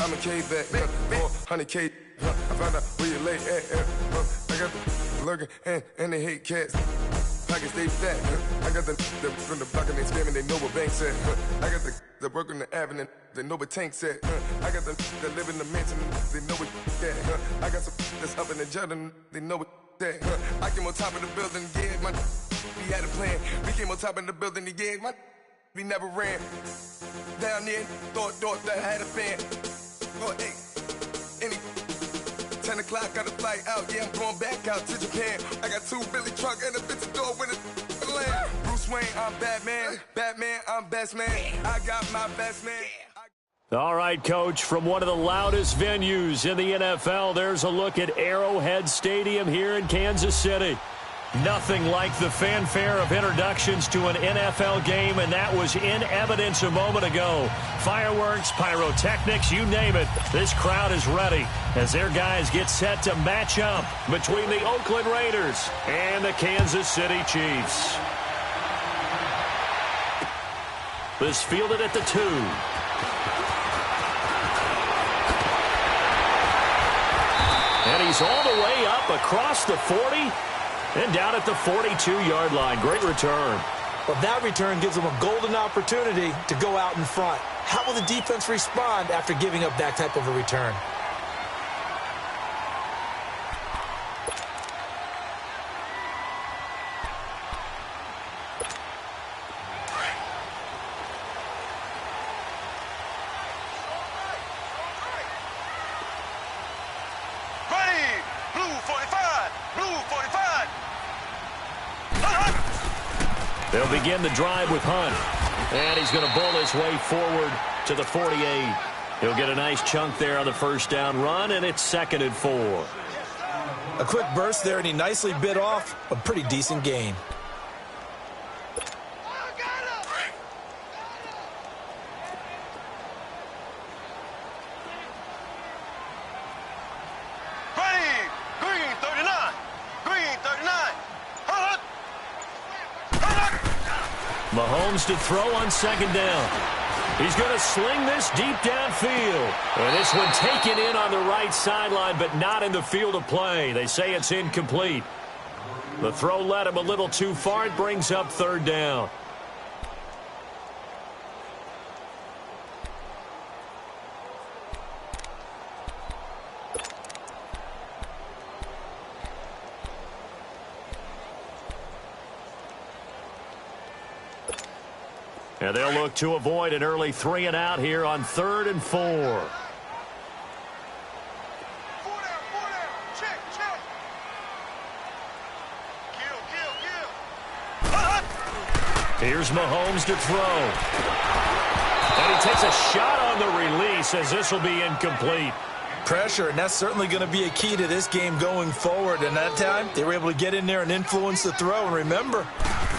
I'm a K-back, 400K. I found out where you lay at. I got the lurking and they hate cats. Pockets they fat. I got the from the block and they scamming, they know what banks at. I got the work on the avenue, they know what tanks at. I got the that live in the mansion, they know what that. I got some that's up in the Jordan, they know what that. I came on top of the building, yeah, my we had a plan. We came on top of the building, yeah, my we never ran. Down there, thought that I had a fan. Oh, hey, any 10 o'clock, got a flight out. Yeah, I'm going back out to Japan. I got 2 Billy truck and a bitch door with a land. Bruce Wayne, I'm Batman. Batman, I'm best man. I got my best man. All right, Coach, from one of the loudest venues in the NFL, there's a look at Arrowhead Stadium here in Kansas City. Nothing like the fanfare of introductions to an NFL game, and that was in evidence a moment ago. Fireworks, pyrotechnics, you name it. This crowd is ready as their guys get set to match up between the Oakland Raiders and the Kansas City Chiefs. This fielded at the 2. And he's all the way up across the 40. And down at the 42-yard line. Great return. Well, that return gives them a golden opportunity to go out in front. How will the defense respond after giving up that type of a return? They'll begin the drive with Hunt. And he's going to bull his way forward to the 48. He'll get a nice chunk there on the first down run, and it's 2nd and 4. A quick burst there, and he nicely bit off a pretty decent gain. Mahomes to throw on 2nd down. He's going to sling this deep downfield. And this one taken in on the right sideline, but not in the field of play. They say it's incomplete. The throw led him a little too far. It brings up 3rd down. And they'll look to avoid an early 3-and-out here on 3rd and 4. Here's Mahomes to throw. And he takes a shot on the release as this will be incomplete. Pressure, and that's certainly going to be a key to this game going forward. And that time, they were able to get in there and influence the throw. And remember,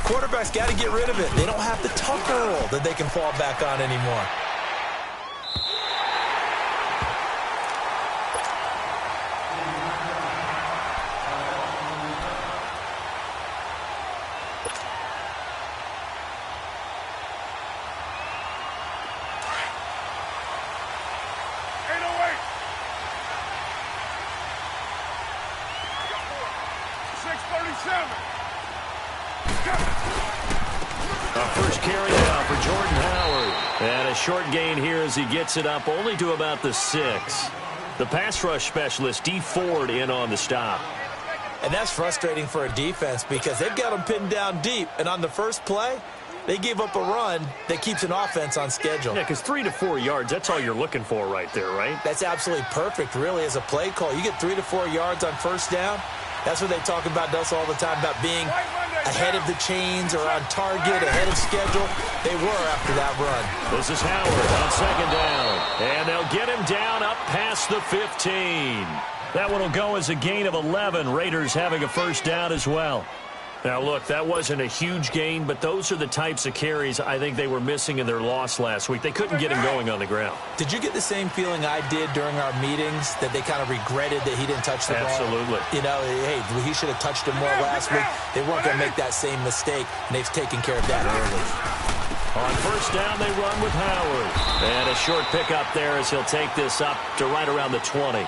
quarterbacks got to get rid of it. They don't have the Tucker roll that they can fall back on anymore. First carry now for Jordan Howard. And a short gain here as he gets it up only to about the 6. The pass rush specialist, D. Ford, in on the stop. And that's frustrating for a defense because they've got them pinned down deep. And on the first play, they gave up a run that keeps an offense on schedule. Yeah, because 3 to 4 yards, that's all you're looking for right there, right? That's absolutely perfect, really, as a play call. You get 3 to 4 yards on first down. That's what they talk about us all the time, about being ahead of the chains or on target, ahead of schedule. They were after that run. This is Howard on 2nd down. And they'll get him down up past the 15. That one will go as a gain of 11. Raiders having a first down as well. Now, look, that wasn't a huge gain, but those are the types of carries I think they were missing in their loss last week. They couldn't get him going on the ground. Did you get the same feeling I did during our meetings, that they kind of regretted that he didn't touch the ball? Absolutely. You know, hey, he should have touched him more last week. They weren't going to make that same mistake, and they've taken care of that early. On first down, they run with Howard. And a short pickup there as he'll take this up to right around the 20.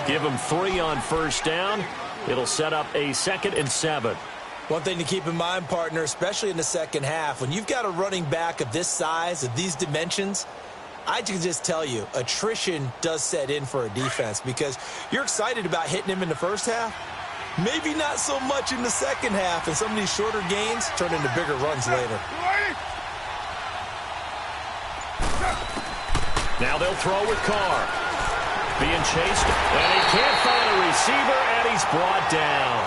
Give him 3 on first down. It'll set up a 2nd and 7. One thing to keep in mind, partner, especially in the second half, when you've got a running back of this size, of these dimensions, I can just tell you, attrition does set in for a defense because you're excited about hitting him in the first half. Maybe not so much in the second half, and some of these shorter gains turn into bigger runs later. Now they'll throw with Carr. Being chased, and he can't find a receiver, and he's brought down.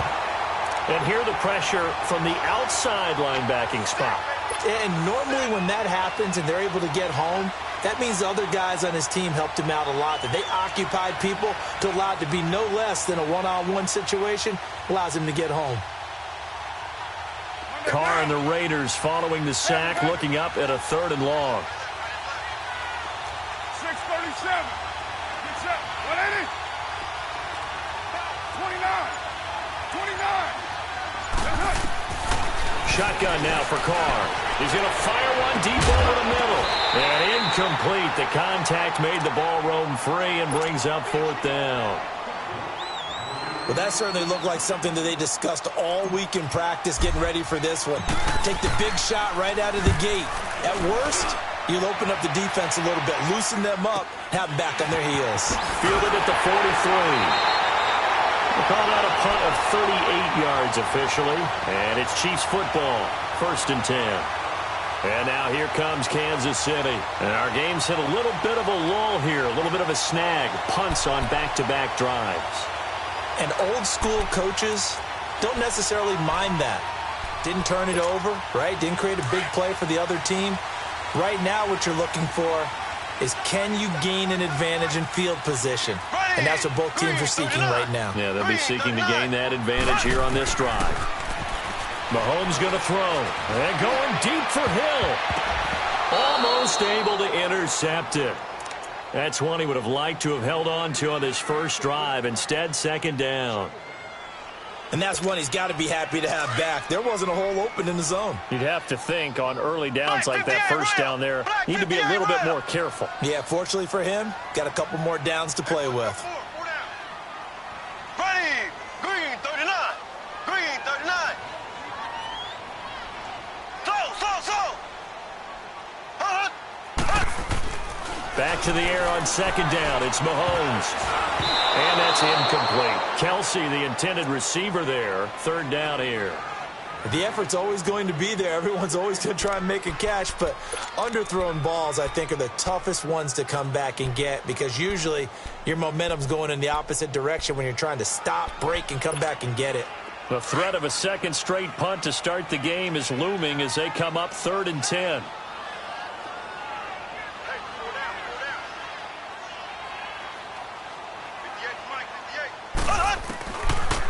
And here the pressure from the outside linebacking spot. And normally when that happens and they're able to get home, that means the other guys on his team helped him out a lot. That they occupied people to allow it to be no less than a one-on-one situation, allows him to get home. Carr and the Raiders following the sack, looking up at a 3rd and long. 6:37. Get set. 180. 29. Shotgun now for Carr. He's going to fire one deep over the middle. And incomplete. The contact made the ball roam free and brings up 4th down. Well, that certainly looked like something that they discussed all week in practice getting ready for this one. Take the big shot right out of the gate. At worst, you'll open up the defense a little bit, loosen them up, have them back on their heels. Fielded at the 43. They called out a punt of 38 yards officially. And it's Chiefs football. 1st and 10. And now here comes Kansas City. And our game's hit a little bit of a lull here. A little bit of a snag. Punts on back-to-back drives. And old school coaches don't necessarily mind that. Didn't turn it over, right? Didn't create a big play for the other team. Right now what you're looking for is can you gain an advantage in field position? And that's what both teams are seeking right now. Yeah, they'll be seeking to gain that advantage here on this drive. Mahomes going to throw. And going deep for Hill. Almost able to intercept it. That's one he would have liked to have held on to on this first drive. Instead, 2nd down. And that's one he's got to be happy to have back. There wasn't a hole open in the zone. You'd have to think on early downs like that first down there, need to be a little bit more careful. Yeah, fortunately for him, got a couple more downs to play with. Ready, green 39, green 39. Back to the air on 2nd down. It's Mahomes. And that's incomplete. Kelsey, the intended receiver there. 3rd down here. The effort's always going to be there. Everyone's always going to try and make a catch, but underthrown balls, I think, are the toughest ones to come back and get because usually your momentum's going in the opposite direction when you're trying to stop, break, and come back and get it. The threat of a 2nd straight punt to start the game is looming as they come up 3rd and 10.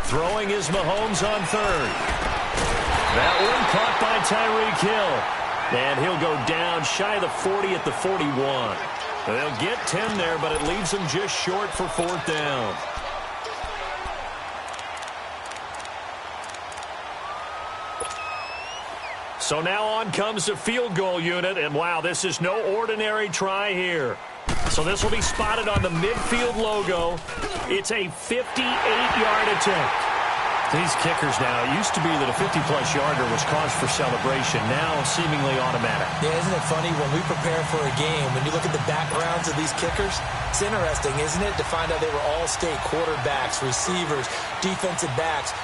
Throwing is Mahomes on 3rd. That one caught by Tyreek Hill. And he'll go down shy of the 40 at the 41. They'll get 10 there, but it leaves them just short for 4th down. So now on comes the field goal unit, and wow, this is no ordinary try here. So this will be spotted on the midfield logo. It's a 58-yard attempt. These kickers now, it used to be that a 50-plus yarder was cause for celebration. Now seemingly automatic. Yeah, isn't it funny when we prepare for a game, when you look at the backgrounds of these kickers, it's interesting, isn't it, to find out they were all-state quarterbacks, receivers, defensive backs,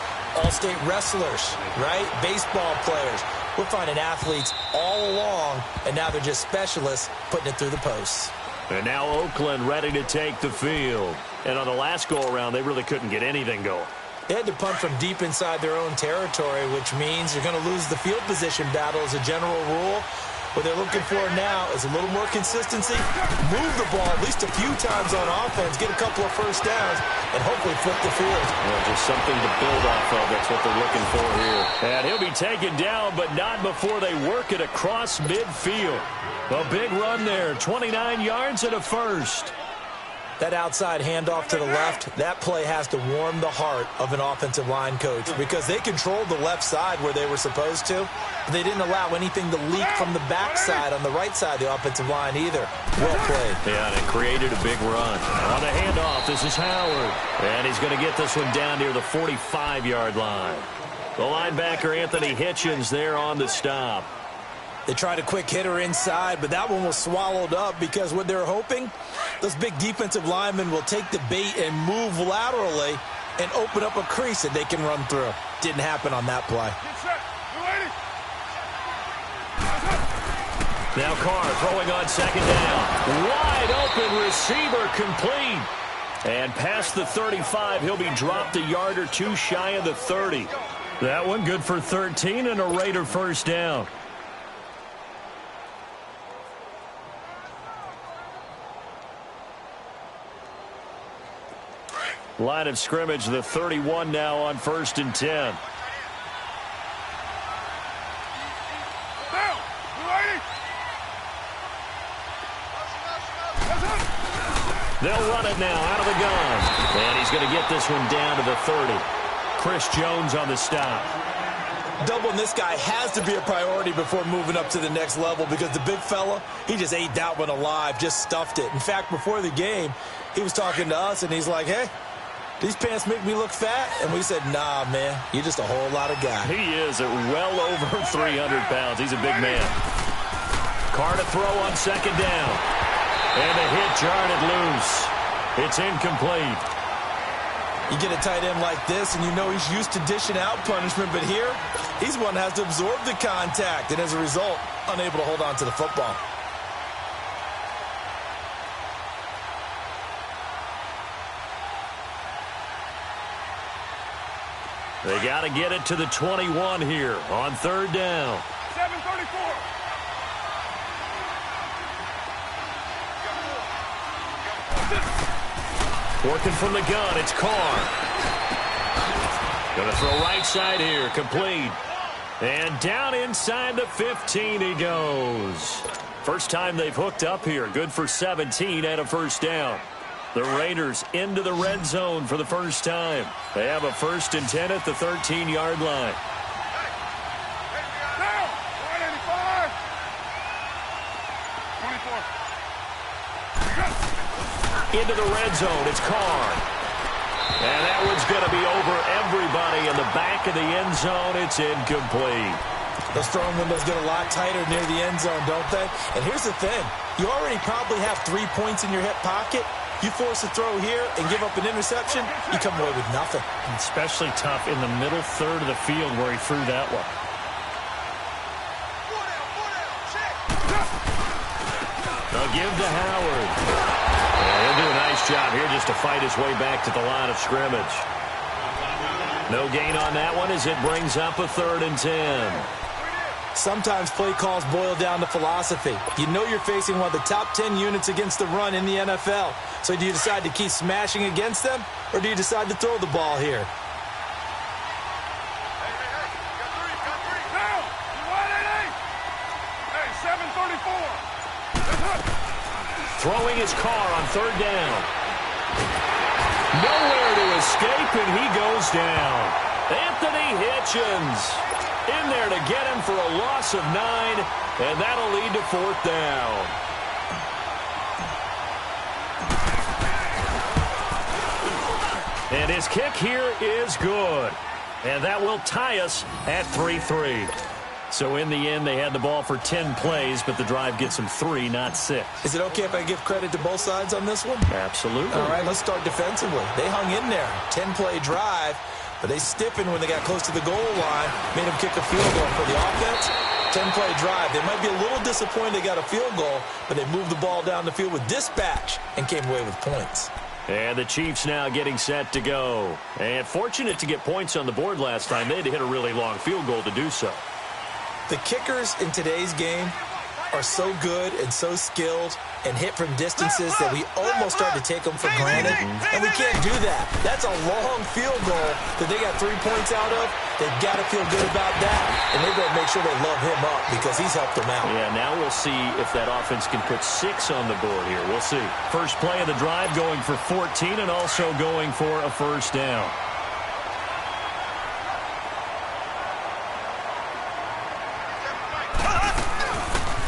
all-state wrestlers, right? Baseball players. We're finding athletes all along, and now they're just specialists putting it through the posts. And now Oakland ready to take the field. And on the last go-around, they really couldn't get anything going. They had to punt from deep inside their own territory, which means you're going to lose the field position battle as a general rule. What they're looking for now is a little more consistency, move the ball at least a few times on offense, get a couple of first downs, and hopefully flip the field. Well, just something to build off of. That's what they're looking for here. And he'll be taken down, but not before they work it across midfield. A big run there, 29 yards and a first. That outside handoff to the left, that play has to warm the heart of an offensive line coach because they controlled the left side where they were supposed to. But they didn't allow anything to leak from the backside on the right side of the offensive line either. Well played. Yeah, and it created a big run. On the handoff, this is Howard. And he's going to get this one down near the 45-yard line. The linebacker, Anthony Hitchens, there on the stop. They tried a quick hitter inside, but that one was swallowed up because what they're hoping, those big defensive linemen will take the bait and move laterally and open up a crease that they can run through. Didn't happen on that play. Now Carr throwing on second down. Wide open receiver complete. And past the 35, he'll be dropped a yard or two shy of the 30. That one good for 13 and a Raider first down. Line of scrimmage, the 31 now on 1st and 10. They'll run it now out of the gun. And he's going to get this one down to the 30. Chris Jones on the stop. Doubling this guy has to be a priority before moving up to the next level because the big fella, he just ate that one alive, just stuffed it. In fact, before the game, he was talking to us, and he's like, hey, these pants make me look fat? And we said, nah, man, you're just a whole lot of guy. He is at well over 300 pounds. He's a big man. Carr to throw on second down. And the hit jarred it loose. It's incomplete. You get a tight end like this, and you know he's used to dishing out punishment, but here, he's one that has to absorb the contact, and as a result, unable to hold on to the football. They got to get it to the 21 here on 3rd down. 7:34. Working from the gun, it's Carr. Going to throw right side here, complete. And down inside the 15 he goes. First time they've hooked up here. Good for 17 and a first down. The Raiders into the red zone for the first time. They have a 1st and 10 at the 13-yard line. Down. 185. 24. Into the red zone, it's Carr. And that one's going to be over everybody in the back of the end zone. It's incomplete. Those throwing windows get a lot tighter near the end zone, don't they? And here's the thing. You already probably have 3 points in your hip pocket. You force a throw here and give up an interception, you come away with nothing. Especially tough in the middle third of the field where he threw that one. They'll give to Howard. And he'll do a nice job here just to fight his way back to the line of scrimmage. No gain on that one as it brings up a 3rd and 10. Sometimes play calls boil down to philosophy. You know you're facing one of the top 10 units against the run in the NFL. So do you decide to keep smashing against them, or do you decide to throw the ball here? Throwing his Carr on 3rd down. Nowhere to escape, and he goes down. Anthony Hitchens in there to get him for a loss of 9, and that'll lead to 4th down. And his kick here is good. And that will tie us at 3-3. So in the end, they had the ball for 10 plays, but the drive gets them 3, not 6. Is it okay if I give credit to both sides on this one? Absolutely. All right, let's start defensively. They hung in there. 10-play drive, but they stiffened when they got close to the goal line, made them kick a field goal for the offense. 10-play drive. They might be a little disappointed they got a field goal, but they moved the ball down the field with dispatch and came away with points. And the Chiefs now getting set to go. And fortunate to get points on the board last time. They had to hit a really long field goal to do so. The kickers in today's game, are so good and so skilled and hit from distances that we almost start to take them for granted, and we can't do that. That's a long field goal that they got 3 points out of. They've got to feel good about that, and they've got to make sure they love him up because he's helped them out. Yeah, now we'll see if that offense can put 6 on the board here. We'll see. First play of the drive going for 14 and also going for a first down.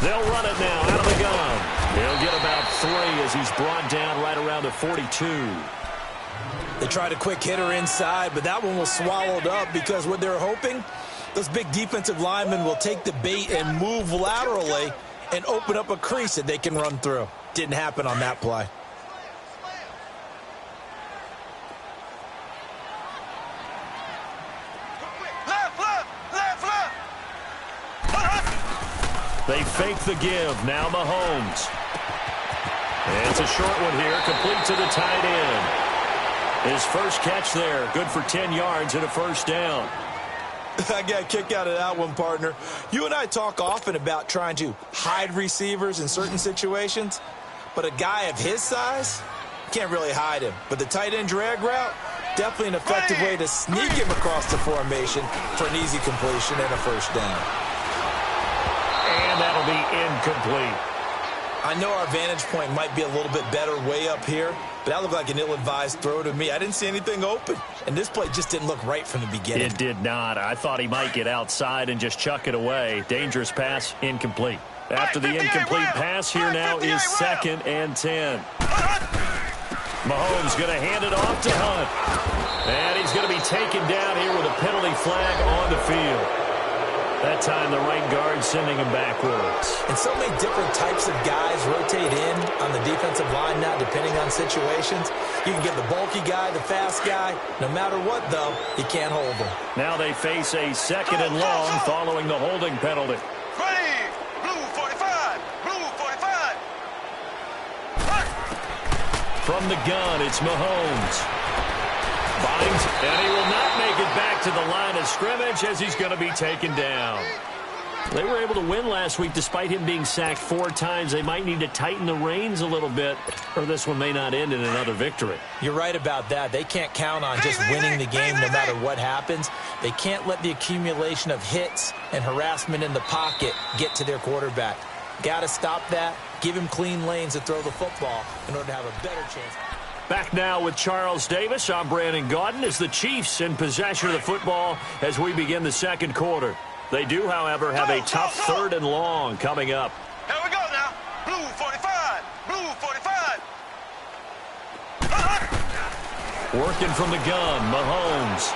They'll run it now out of the gun. He'll get about 3 as he's brought down right around the 42. They tried a quick hitter inside, but that one was swallowed up because what they're hoping, those big defensive linemen will take the bait and move laterally and open up a crease that they can run through. Didn't happen on that play. They fake the give. Now Mahomes. And it's a short one here, complete to the tight end. His first catch there, good for 10 yards and a first down. I got a kick out of that one, partner. You and I talk often about trying to hide receivers in certain situations, but a guy of his size, can't really hide him. But the tight end drag route, definitely an effective way to sneak him across the formation for an easy completion and a first down. And that'll be incomplete. I know our vantage point might be a little bit better way up here, but that looked like an ill-advised throw to me. I didn't see anything open, and this play just didn't look right from the beginning. It did not. I thought he might get outside and just chuck it away. Dangerous pass, incomplete. After the incomplete pass, here now is 2nd and 10. Mahomes going to hand it off to Hunt. And he's going to be taken down here with a penalty flag on the field. That time, the right guard sending him backwards. And so many different types of guys rotate in on the defensive line now, depending on situations. You can get the bulky guy, the fast guy. No matter what, though, you can't hold them. Now they face a 2nd and long following the holding penalty. Ready, blue 45, blue 45. From the gun, it's Mahomes. Finds, and he will not make it back to the line of scrimmage as he's going to be taken down. They were able to win last week despite him being sacked 4 times. They might need to tighten the reins a little bit, or this one may not end in another victory. You're right about that. They can't count on just winning the game no matter what happens. They can't let the accumulation of hits and harassment in the pocket get to their quarterback. Got to stop that. Give him clean lanes to throw the football in order to have a better chance. Back now with Charles Davis. I'm Brandon Gaudin as the Chiefs in possession of the football as we begin the second quarter. They do, however, have a tough 3rd and long coming up. Here we go now. Blue 45, blue 45. Working from the gun, Mahomes.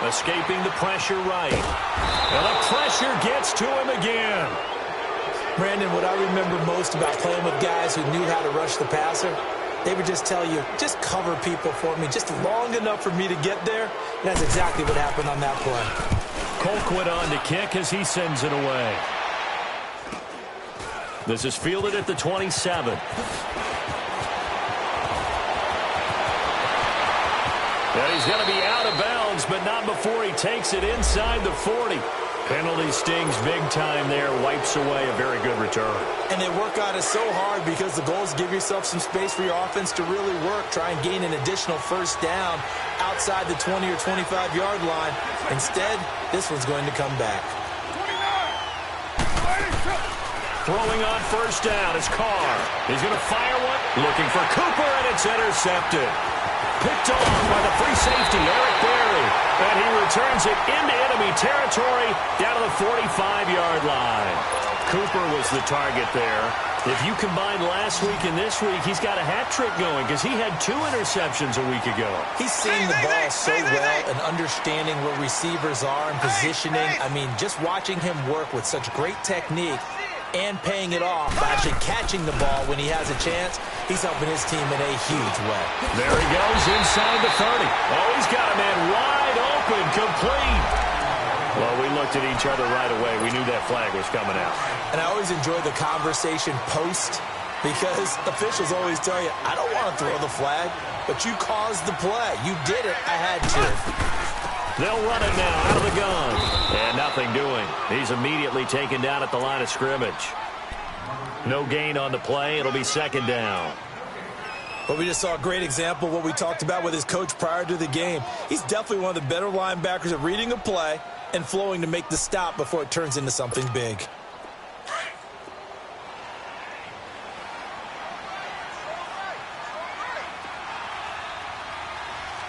Escaping the pressure right. And the pressure gets to him again. Brandon, what I remember most about playing with guys who knew how to rush the passer, they would just tell you, just cover people for me, just long enough for me to get there. And that's exactly what happened on that play. Colquitt on to kick as he sends it away. This is fielded at the 27. And he's going to be out of bounds, but not before he takes it inside the 40. Penalty stings big time there, wipes away a very good return. And they work on it so hard because the goal is give yourself some space for your offense to really work. Try and gain an additional first down outside the 20 or 25-yard line. Instead, this one's going to come back. Throwing on first down is Carr. He's going to fire one. Looking for Cooper, and it's intercepted. Picked off by the free safety, Eric Berry. And he returns it into enemy territory down to the 45-yard line. Cooper was the target there. If you combine last week and this week, he's got a hat trick going because he had 2 interceptions a week ago. He's seeing the ball so well and understanding where receivers are and positioning. I mean, just watching him work with such great technique and paying it off by actually catching the ball when he has a chance, he's helping his team in a huge way. There he goes inside the 30. Oh, he's got a man wide open, complete. Well, we looked at each other right away. We knew that flag was coming out. And I always enjoy the conversation post because officials always tell you, I don't want to throw the flag, but you caused the play. You did it. I had to. They'll run it now out of the gun. And nothing doing. He's immediately taken down at the line of scrimmage. No gain on the play. It'll be second down. But we just saw a great example of what we talked about with his coach prior to the game. He's definitely one of the better linebackers at reading a play and flowing to make the stop before it turns into something big.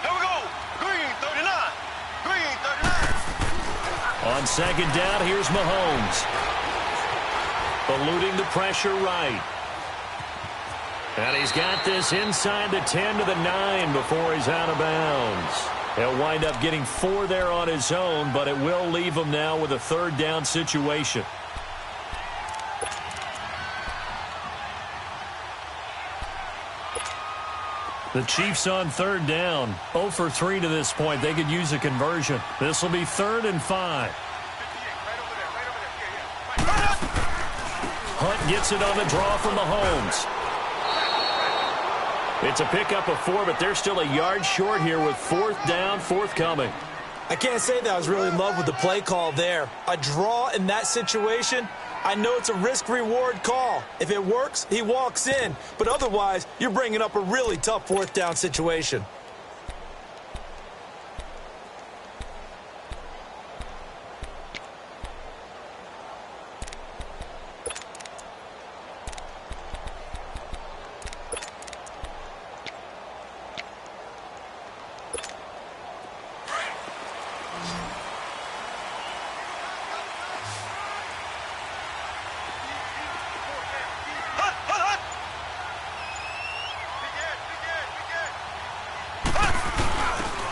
Here we go. Green 39. Green 39. On second down, here's Mahomes. Eluding the pressure right. And he's got this inside the 10 to the 9 before he's out of bounds. He'll wind up getting 4 there on his own, but it will leave him now with a third down situation. The Chiefs on third down. 0 for 3 to this point. They could use a conversion. This will be 3rd and 5. Hunt gets it on the draw from Mahomes. It's a pickup of 4, but they're still a yard short here with 4th down, forthcoming. I can't say that I was really in love with the play call there. A draw in that situation, I know it's a risk-reward call. If it works, he walks in. But otherwise, you're bringing up a really tough 4th down situation.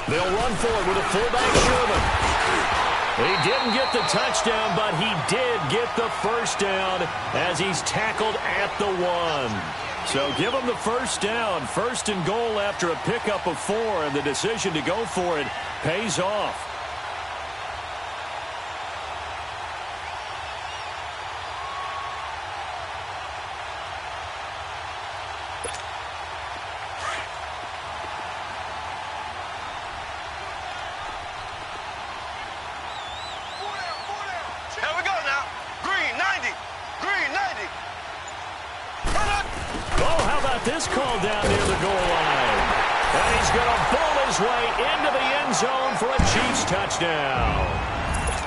They'll run forward with a fullback, Sherman. He didn't get the touchdown, but he did get the first down as he's tackled at the 1. So give him the first down. 1st and goal after a pickup of 4, and the decision to go for it pays off. This call down near the goal line. And he's going to ball his way into the end zone for a Chiefs touchdown.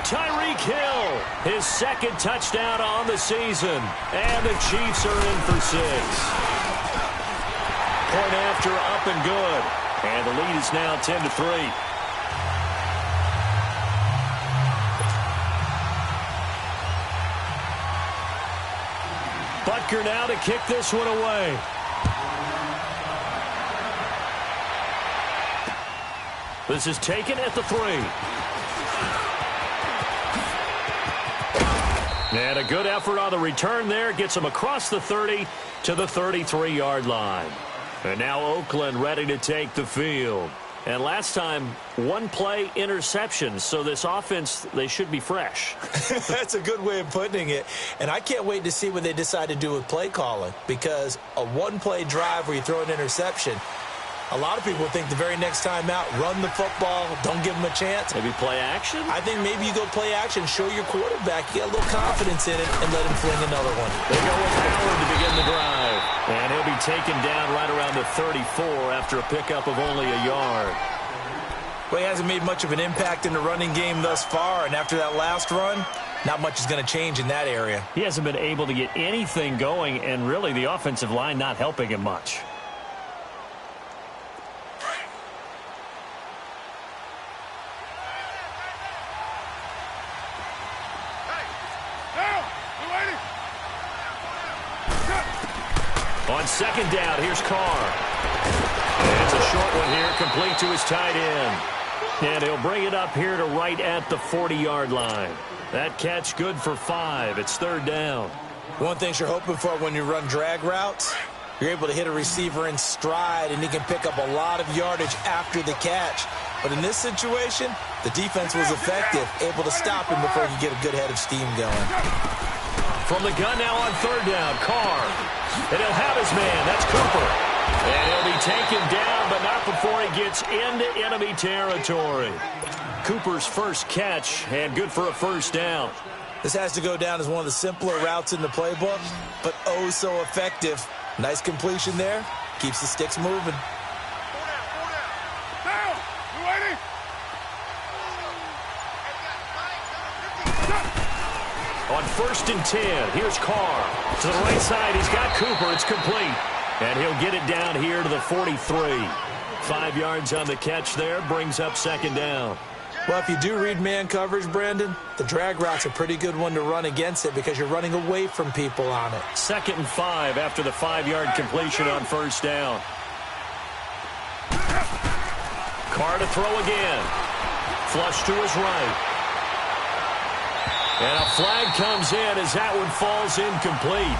Tyreek Hill, his 2nd touchdown on the season. And the Chiefs are in for 6. Point after up and good. And the lead is now 10-3. Butker now to kick this one away. This is taken at the 3. And a good effort on the return there. Gets him across the 30 to the 33-yard line. And now Oakland ready to take the field. And last time, 1 play interception. So this offense, they should be fresh. That's a good way of putting it. And I can't wait to see what they decide to do with play calling. Because a 1-play drive where you throw an interception, a lot of people think the very next time out, run the football, don't give him a chance. Maybe play action? I think maybe you go play action, show your quarterback you got a little confidence in it, and let him fling another one. They go with Howard to begin the drive. And he'll be taken down right around the 34 after a pickup of only a yard. Well, he hasn't made much of an impact in the running game thus far, and after that last run, not much is going to change in that area. He hasn't been able to get anything going, and really the offensive line not helping him much. On second down, here's Carr. And it's a short one here, complete to his tight end. And he'll bring it up here to right at the 40-yard line. That catch good for 5. It's 3rd down. One thing you're hoping for when you run drag routes, you're able to hit a receiver in stride, and he can pick up a lot of yardage after the catch. But in this situation, the defense was effective, able to stop him before he could get a good head of steam going. From the gun now on 3rd down, Carr. And he'll have his man. That's Cooper. And he'll be taken down, but not before he gets into enemy territory. Cooper's first catch, and good for a first down. This has to go down as one of the simpler routes in the playbook, but oh so effective. Nice completion there. Keeps the sticks moving. On 1st and 10, here's Carr. To the right side, he's got Cooper. It's complete. And he'll get it down here to the 43. 5 yards on the catch there, brings up 2nd down. Well, if you do read man coverage, Brandon, the drag route's a pretty good one to run against it because you're running away from people on it. 2nd and 5 after the 5-yard completion on 1st down. Carr to throw again. Flush to his right. And a flag comes in as that one falls incomplete.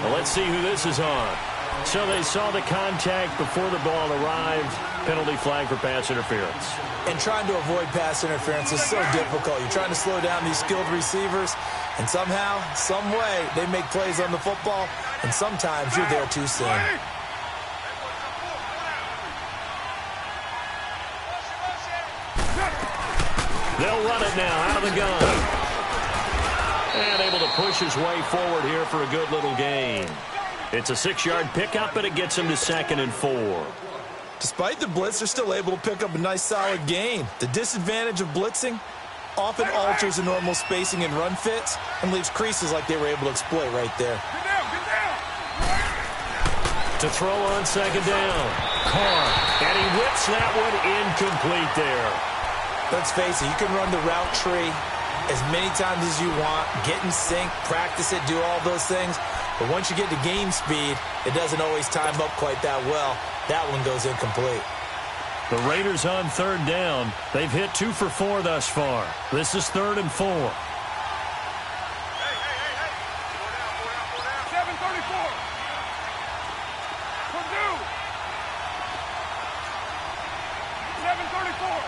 Well, let's see who this is on. So they saw the contact before the ball arrived. Penalty flag for pass interference. And trying to avoid pass interference is so difficult. You're trying to slow down these skilled receivers, and somehow, some way, they make plays on the football, and sometimes you're there too soon. They'll run it now out of the gun. And able to push his way forward here for a good little gain. It's a 6-yard pickup, and it gets him to 2nd and 4. Despite the blitz, they're still able to pick up a nice solid gain. The disadvantage of blitzing often alters the normal spacing and run fits and leaves creases like they were able to exploit right there. To throw on 2nd down. Carr. And he whips that one incomplete there. Let's face it, you can run the route tree as many times as you want, get in sync, practice it, do all those things. But once you get to game speed, it doesn't always time up quite that well. That one goes incomplete. The Raiders on 3rd down. They've hit 2 for 4 thus far. This is 3rd and 4. 7:34. Purdue. 7:34.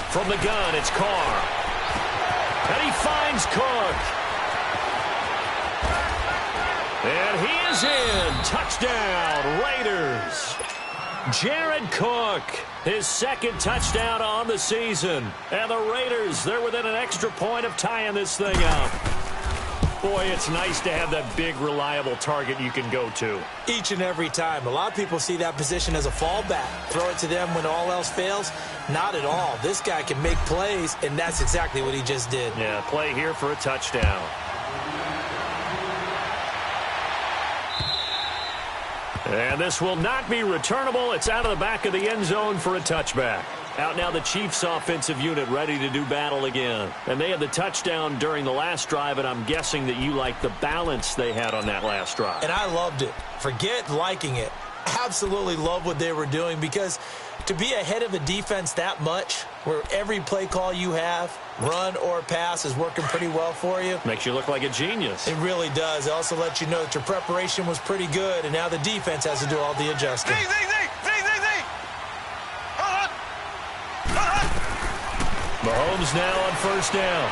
From the gun, it's Carr. And he finds Cook. And he is in. Touchdown, Raiders. Jared Cook, his 2nd touchdown on the season. And the Raiders, they're within an extra point of tying this thing up. Boy, it's nice to have that big, reliable target you can go to. Each and every time. A lot of people see that position as a fallback. Throw it to them when all else fails. Not at all. This guy can make plays, and that's exactly what he just did. Yeah, play here for a touchdown. And this will not be returnable. It's out of the back of the end zone for a touchback. Out now the Chiefs offensive unit ready to do battle again. And they had the touchdown during the last drive, and I'm guessing that you like the balance they had on that last drive. And I loved it. Forget liking it. Absolutely love what they were doing, because to be ahead of a defense that much, where every play call you have, run or pass, is working pretty well for you. Makes you look like a genius. It really does. It also lets you know that your preparation was pretty good, and now the defense has to do all the adjusting. Mahomes now on 1st down.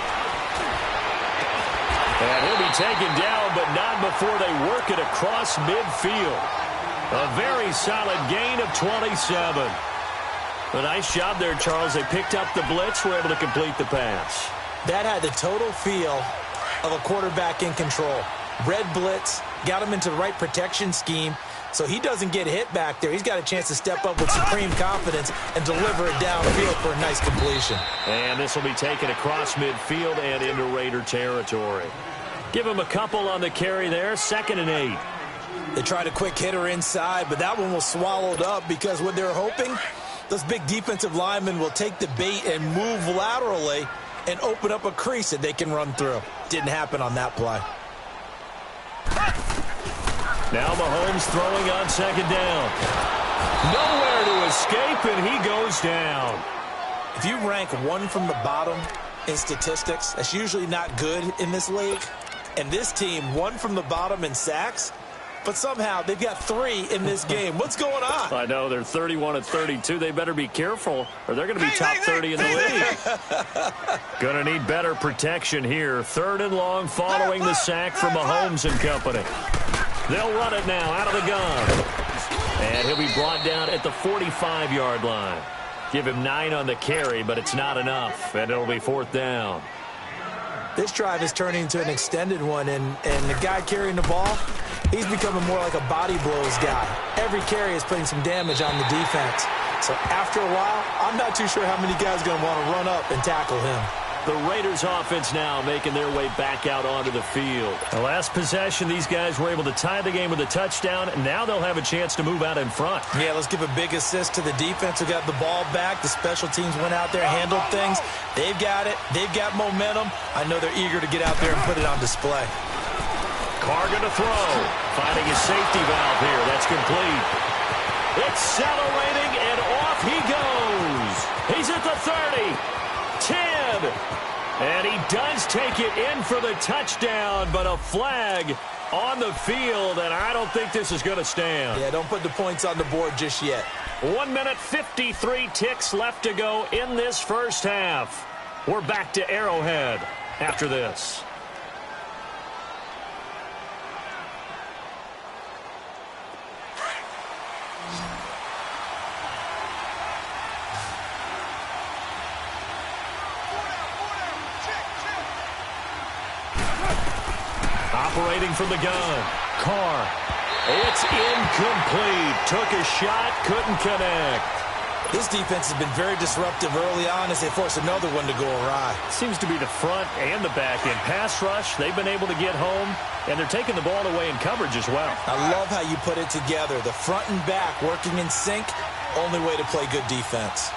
And he'll be taken down, but not before they work it across midfield. A very solid gain of 27. A nice job there, Charles. They picked up the blitz, were able to complete the pass. That had the total feel of a quarterback in control. Red blitz, got him into the right protection scheme, so he doesn't get hit back there. He's got a chance to step up with supreme confidence and deliver it downfield for a nice completion. And this will be taken across midfield and into Raider territory. Give him a couple on the carry there, 2nd and 8. They tried a quick hitter inside, but that one was swallowed up because what they're hoping, those big defensive linemen will take the bait and move laterally and open up a crease that they can run through. Didn't happen on that play. Now Mahomes throwing on 2nd down. Nowhere to escape, and he goes down. If you rank one from the bottom in statistics, that's usually not good in this league. And this team, one from the bottom in sacks, but somehow they've got 3 in this game. What's going on? I know, they're 31-32. They better be careful, or they're going to be top 30 in the league. Going to need better protection here. 3rd and long following the sack from Mahomes and company. They'll run it now out of the gun. And he'll be brought down at the 45-yard line. Give him 9 on the carry, but it's not enough, and it'll be 4th down. This drive is turning into an extended one, and the guy carrying the ball, he's becoming more like a body blows guy. Every carry is putting some damage on the defense. So after a while, I'm not too sure how many guys are going to want to run up and tackle him. The Raiders offense now making their way back out onto the field. The last possession, these guys were able to tie the game with a touchdown, and now they'll have a chance to move out in front. Yeah, let's give a big assist to the defense who got the ball back. The special teams went out there, handled things. They've got it. They've got momentum. I know they're eager to get out there and put it on display. Carr going to throw. Finding his safety valve here. That's complete. Accelerating, and off he goes. He's at the 30. 10. And he does take it in for the touchdown, but a flag on the field, and I don't think this is going to stand. Yeah, don't put the points on the board just yet. 1 minute, 53 ticks left to go in this first half. We're back to Arrowhead after this. Operating from the gun. Carr. It's incomplete. Took a shot, couldn't connect. This defense has been very disruptive early on as they force another one to go awry. Seems to be the front and the back end. Pass rush, they've been able to get home, and they're taking the ball away in coverage as well. I love how you put it together. The front and back working in sync, only way to play good defense.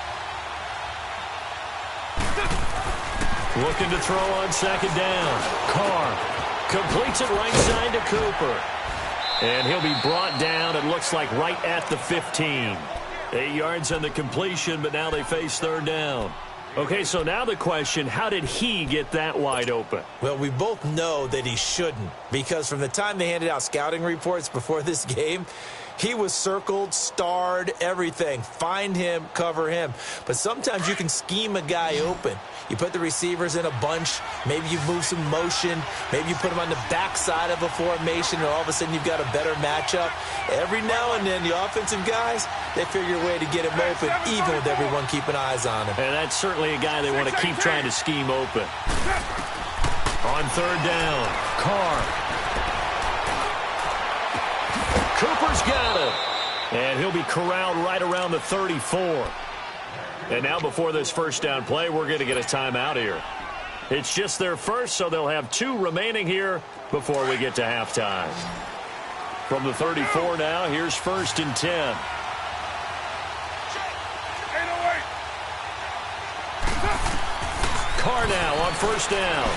Looking to throw on 2nd down. Carr completes it right side to Cooper. And he'll be brought down, it looks like, right at the 15. 8 yards on the completion, but now they face 3rd down. Okay, so now the question, how did he get that wide open? Well, we both know that he shouldn't, because from the time they handed out scouting reports before this game, he was circled, starred, everything. Find him, cover him. But sometimes you can scheme a guy open. You put the receivers in a bunch. Maybe you move some motion. Maybe you put them on the backside of a formation, and all of a sudden you've got a better matchup. Every now and then, the offensive guys, they figure a way to get him open, even with everyone keeping eyes on him. And that's certainly a guy they want to keep trying to scheme open. On 3rd down, Carr. Cooper's got it. And he'll be corralled right around the 34. And now before this first down play, we're going to get a timeout here. It's just their first, so they'll have 2 remaining here before we get to halftime. From the 34 now, here's 1st and 10. Carr now on 1st down.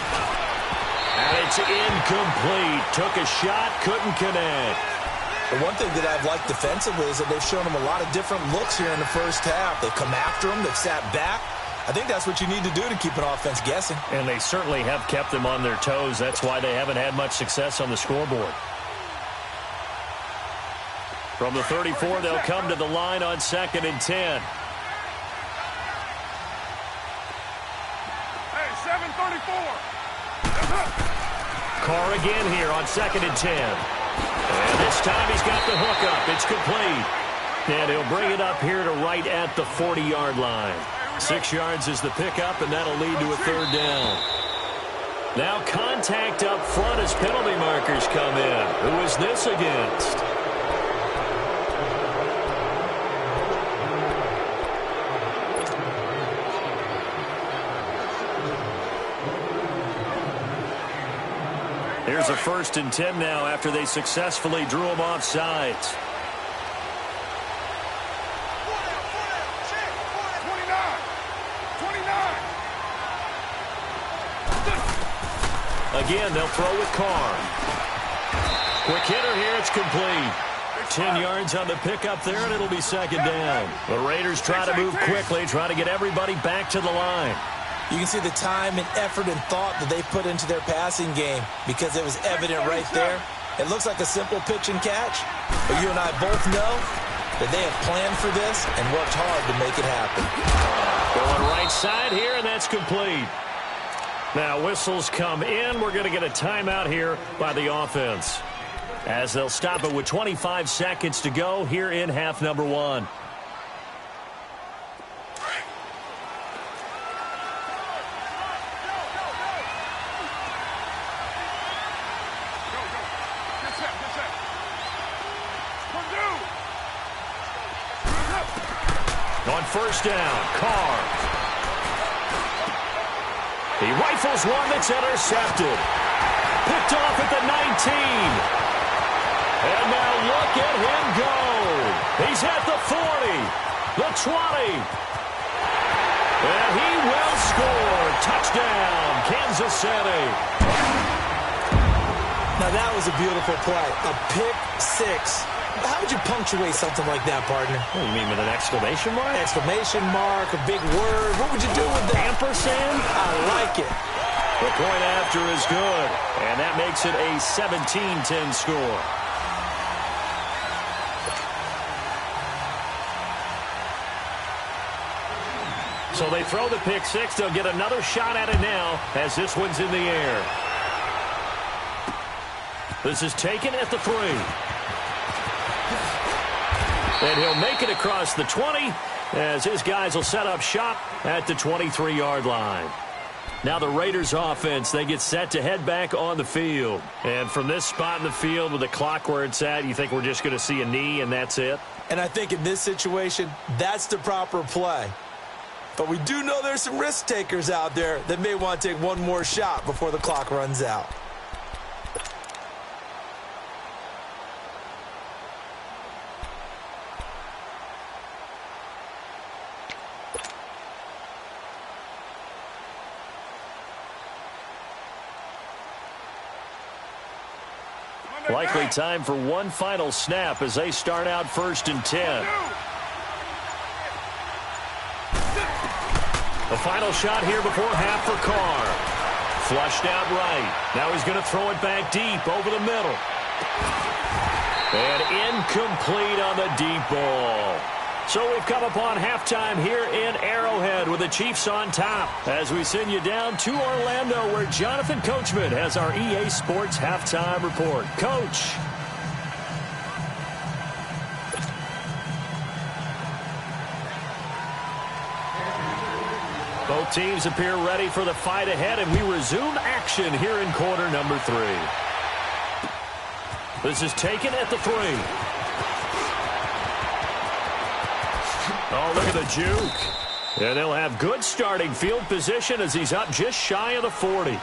And it's incomplete. Took a shot, couldn't connect. The one thing that I've liked defensively is that they've shown him a lot of different looks here in the first half. They've come after him. They've sat back. I think that's what you need to do to keep an offense guessing. And they certainly have kept them on their toes. That's why they haven't had much success on the scoreboard. From the 34, they'll come to the line on 2nd and 10. Hey, 734. Carr again here on 2nd and 10. And this time he's got the hook up. It's complete. And he'll bring it up here to right at the 40-yard line. 6 yards is the pickup, and that'll lead to a 3rd down. Now contact up front as penalty markers come in. Who is this against? Here's a 1st and 10 now after they successfully drew him off sides. 29. Again, they'll throw with Carr. Quick hitter here, it's complete. 10 yards on the pickup there, and it'll be 2nd down. The Raiders try to move quickly, try to get everybody back to the line. You can see the time and effort and thought that they put into their passing game because it was evident right there. It looks like a simple pitch and catch, but you and I both know that they have planned for this and worked hard to make it happen. Going right side here, and that's complete. Now whistles come in. We're going to get a timeout here by the offense, as they'll stop it with 25 seconds to go here in half number 1. On first down, Carr. He rifles one that's intercepted. Picked off at the 19. And now look at him go. He's at the 40, the 20. And he will score. Touchdown, Kansas City. Now that was a beautiful play. A pick six. How would you punctuate something like that, partner? Oh, you mean with an exclamation mark? Exclamation mark, a big word. What would you do with that? Ampersand? I like it. The point after is good, and that makes it a 17-10 score. So they throw the pick six. They'll get another shot at it now as this one's in the air. This is taken at the 3. And he'll make it across the 20 as his guys will set up shop at the 23-yard line. Now the Raiders offense, they get set to head back on the field. And from this spot in the field with the clock where it's at, you think we're just going to see a knee and that's it? And I think in this situation, that's the proper play. But we do know there's some risk takers out there that may want to take one more shot before the clock runs out. Likely time for one final snap as they start out 1st and 10. The final shot here before half for Carr. Flushed out right. Now he's going to throw it back deep over the middle. And incomplete on the deep ball. So we've come upon halftime here in Arrowhead with the Chiefs on top as we send you down to Orlando where Jonathan Coachman has our EA Sports halftime report. Coach. Both teams appear ready for the fight ahead, and we resume action here in quarter number 3. This is taken at the 3. Oh, look at the juke. And they'll have good starting field position as he's up just shy of the 40.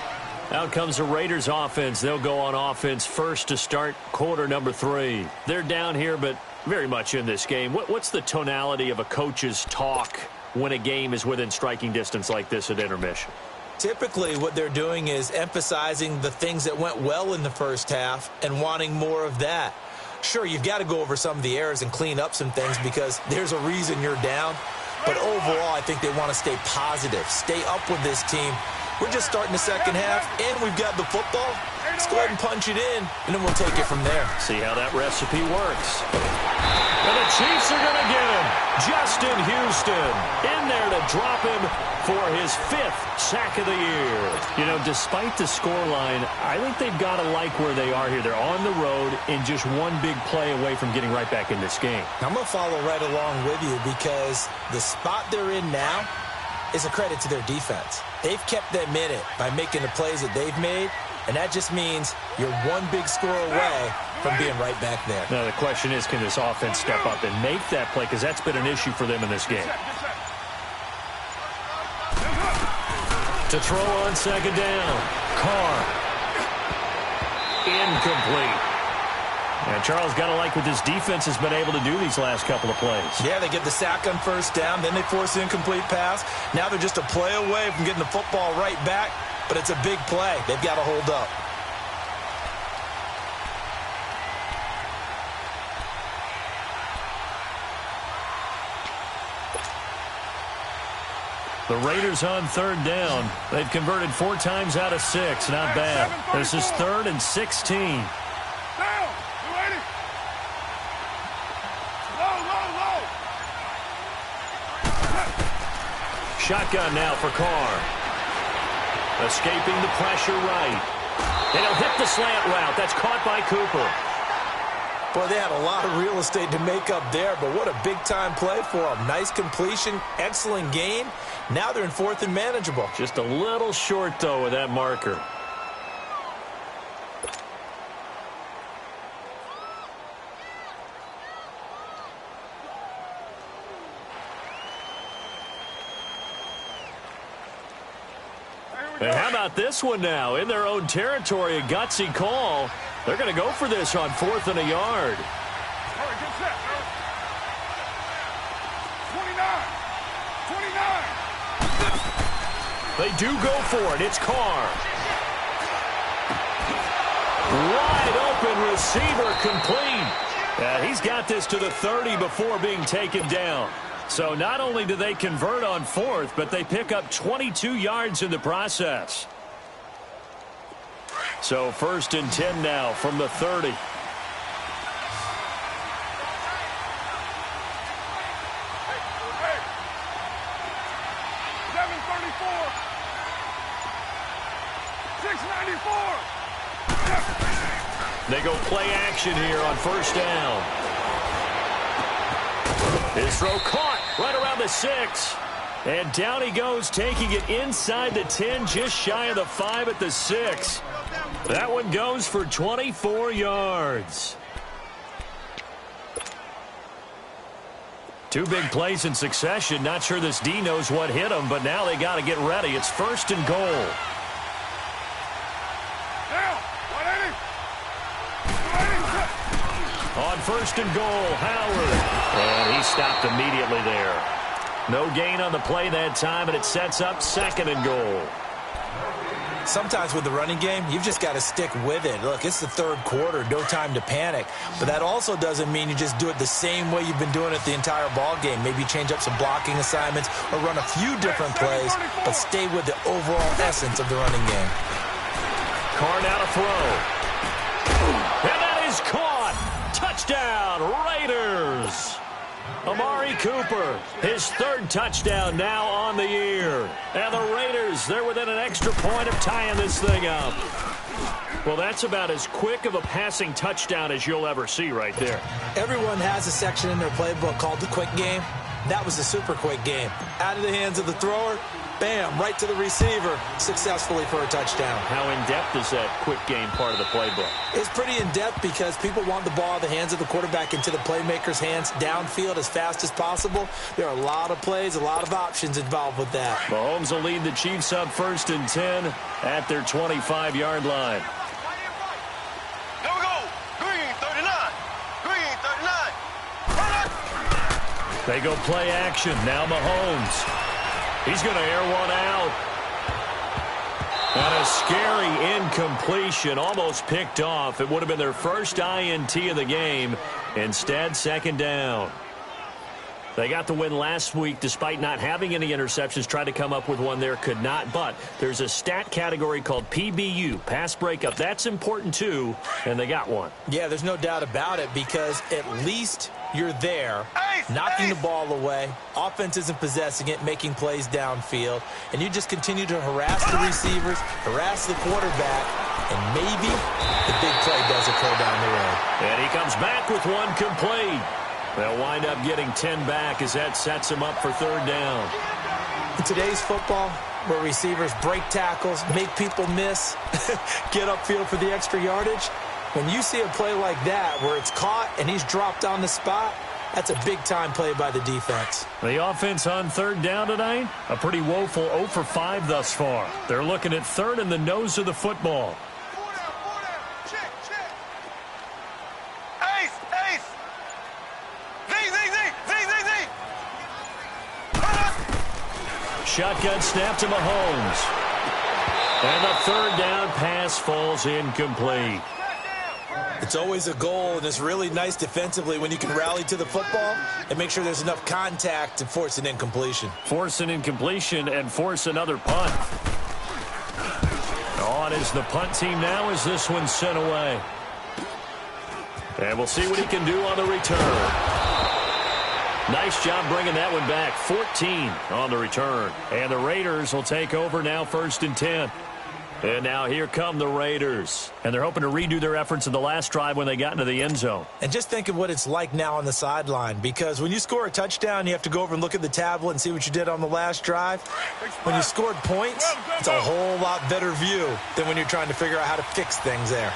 Out comes the Raiders offense. They'll go on offense first to start quarter number 3. They're down here, but very much in this game. What's the tonality of a coach's talk when a game is within striking distance like this at intermission? Typically, what they're doing is emphasizing the things that went well in the first half and wanting more of that. Sure, you've got to go over some of the errors and clean up some things because there's a reason you're down. But overall, I think they want to stay positive, stay up with this team. We're just starting the second half, and we've got the football. Let's go ahead and punch it in, and then we'll take it from there. See how that recipe works. And the Chiefs are going to get him. Justin Houston in there to drop him for his 5th sack of the year. You know, despite the scoreline, I think they've got to like where they are here. They're on the road and just one big play away from getting right back in this game. I'm going to follow right along with you because the spot they're in now is a credit to their defense. They've kept them in it by making the plays that they've made, and that just means you're one big score away from being right back there. Now, the question is, can this offense step up and make that play? Because that's been an issue for them in this game. To throw on second down. Carr. Incomplete. And Charles got to like what this defense has been able to do these last couple of plays. Yeah, they get the sack on first down, then they force the incomplete pass. Now they're just a play away from getting the football right back, but it's a big play. They've got to hold up. The Raiders on third down. They've converted 4 times out of 6. Not bad. This is 3rd and 16. Shotgun now for Carr. Escaping the pressure right. And he'll hit the slant route. That's caught by Cooper. Boy, they had a lot of real estate to make up there, but what a big-time play for them. Nice completion, excellent gain. Now they're in 4th and manageable. Just a little short, though, with that marker. And how about this one now? In their own territory, a gutsy call. They're going to go for this on 4th and a yard. All right, get set. 29. They do go for it. It's Carr. Wide open receiver complete. He's got this to the 30 before being taken down. So not only do they convert on 4th, but they pick up 22 yards in the process. So 1st and 10 now from the 30. They go play action here on 1st down. His throw caught right around the 6. And down he goes, taking it inside the 10, just shy of the 5 at the 6. That one goes for 24 yards. 2 big plays in succession. Not sure this D knows what hit him, but now they got to get ready. It's 1st and goal. On 1st and goal, Howard. And he stopped immediately there. No gain on the play that time, and it sets up 2nd and goal. Sometimes with the running game, you've just got to stick with it. Look, it's the 3rd quarter, no time to panic. But that also doesn't mean you just do it the same way you've been doing it the entire ball game. Maybe change up some blocking assignments or run a few different plays, but stay with the overall essence of the running game. Carr now to throw. And that is caught. Touchdown, Raiders. Amari Cooper, his 3rd touchdown now on the year. And the Raiders, they're within an extra point of tying this thing up. Well, that's about as quick of a passing touchdown as you'll ever see right there. Everyone has a section in their playbook called the quick game. That was a super quick game. Out of the hands of the thrower, bam, right to the receiver, successfully for a touchdown. How in-depth is that quick game part of the playbook? It's pretty in-depth because people want the ball out of the hands of the quarterback into the playmaker's hands downfield as fast as possible. There are a lot of plays, a lot of options involved with that. Mahomes will lead the Chiefs up 1st and 10 at their 25-yard line. Here we go. Green 39. Green 39. They go play action. Now Mahomes. He's going to air one out. And a scary incompletion, almost picked off. It would have been their first INT of the game. Instead, 2nd down. They got the win last week despite not having any interceptions. Tried to come up with one there, could not. But there's a stat category called PBU, pass breakup. That's important too, and they got one. Yeah, there's no doubt about it because at least you're there, knocking the ball away. Offense isn't possessing it, making plays downfield. And you just continue to harass the receivers, harass the quarterback, and maybe the big play does occur down the road. And he comes back with one complete. They'll wind up getting 10 back as that sets him up for 3rd down. In today's football, where receivers break tackles, make people miss, get upfield for the extra yardage, when you see a play like that where it's caught and he's dropped on the spot, that's a big-time play by the defense. The offense on 3rd down tonight, a pretty woeful 0 for 5 thus far. They're looking at 3rd in the nose of the football. Shotgun snap to Mahomes. And the 3rd down pass falls incomplete. It's always a goal, and it's really nice defensively when you can rally to the football and make sure there's enough contact to force an incompletion. Force an incompletion and force another punt. On is the punt team now as this one's sent away. And we'll see what he can do on the return. Nice job bringing that one back. 14 on the return. And the Raiders will take over now 1st and 10. And now here come the Raiders. And they're hoping to redo their efforts in the last drive when they got into the end zone. And just think of what it's like now on the sideline, because when you score a touchdown, you have to go over and look at the tablet and see what you did on the last drive. When you scored points, it's a whole lot better view than when you're trying to figure out how to fix things there.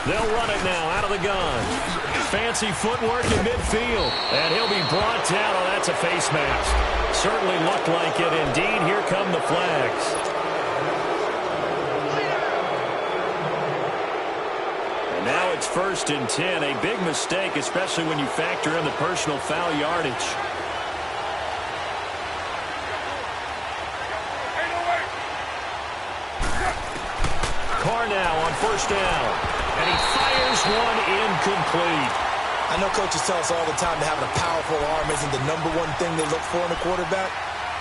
They'll run it now out of the gun. fancy footwork in midfield. And he'll be brought down. Oh, that's a face mask. Certainly looked like it. Indeed, here come the flags. And now it's 1st and 10. A big mistake, especially when you factor in the personal foul yardage. Carr now on 1st down. And he fires one incomplete. I know coaches tell us all the time that having a powerful arm isn't the #1 thing they look for in a quarterback.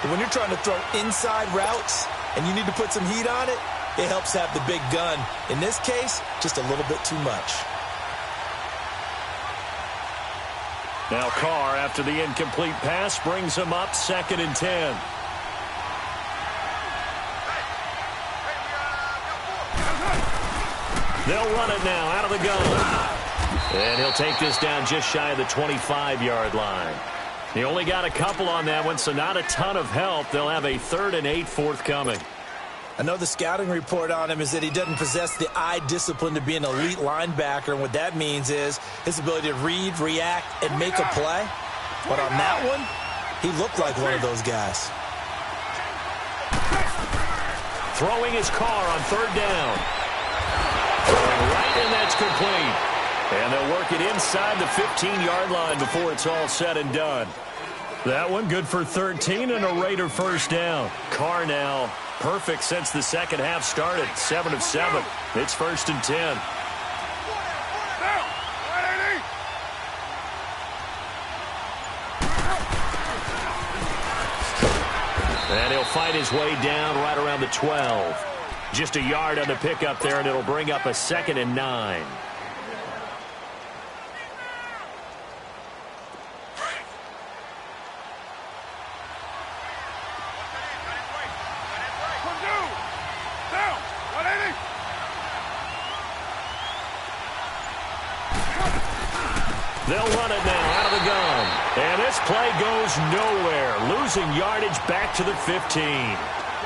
But when you're trying to throw inside routes and you need to put some heat on it, it helps have the big gun. In this case, just a little bit too much. Now Carr, after the incomplete pass, brings him up 2nd and 10. They'll run it now out of the gun. And he'll take this down just shy of the 25-yard line. He only got a couple on that one, so not a ton of help. They'll have a 3rd and 8 forthcoming. I know the scouting report on him is that he doesn't possess the eye discipline to be an elite linebacker, and what that means is his ability to read, react, and make a play. But on that one, he looked like one of those guys. Throwing his Carr on 3rd down. Throwing right, and that's complete. And they'll work it inside the 15-yard line before it's all said and done. That one good for 13 and a Raider 1st down. Carr now perfect since the second half started. 7 of 7. It's 1st and 10. And he'll fight his way down right around the 12. Just a yard on the pickup there, and it'll bring up a 2nd and 9. They'll run it now out of the gun. And this play goes nowhere. Losing yardage back to the 15.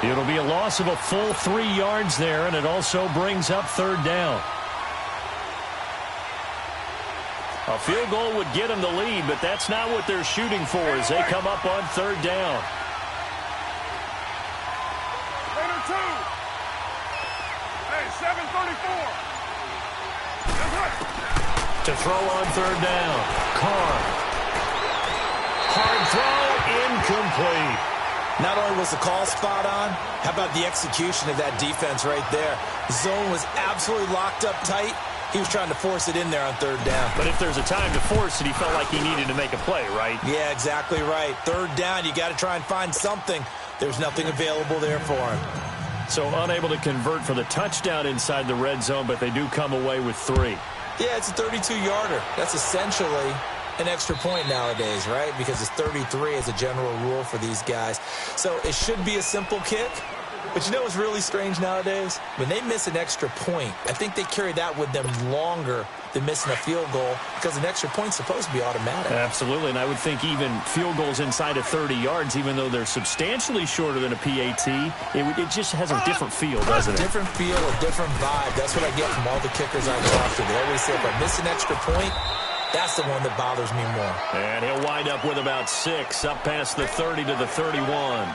It'll be a loss of a full 3 yards there, and it also brings up 3rd down. A field goal would get them the lead, but that's not what they're shooting for as they come up on 3rd down. Raider 2. Hey, 7:34. To throw on 3rd down. Carr. Hard throw, incomplete. Not only was the call spot on, how about the execution of that defense right there? The zone was absolutely locked up tight. He was trying to force it in there on 3rd down. But if there's a time to force it, he felt like he needed to make a play, right? Yeah, exactly right. 3rd down, you got to try and find something. There's nothing available there for him. So unable to convert for the touchdown inside the red zone, but they do come away with 3. Yeah, it's a 32-yarder. That's essentially an extra point nowadays, right? Because it's 33 as a general rule for these guys. So it should be a simple kick. But you know what's really strange nowadays? When they miss an extra point, I think they carry that with them longer than missing a field goal because an extra point's supposed to be automatic. Absolutely, and I would think even field goals inside of 30 yards, even though they're substantially shorter than a PAT, it just has a different feel, doesn't it? Different feel, a different vibe. That's what I get from all the kickers I've talked to. They always say if I miss an extra point, that's the one that bothers me more. And he'll wind up with about 6, up past the 30 to the 31.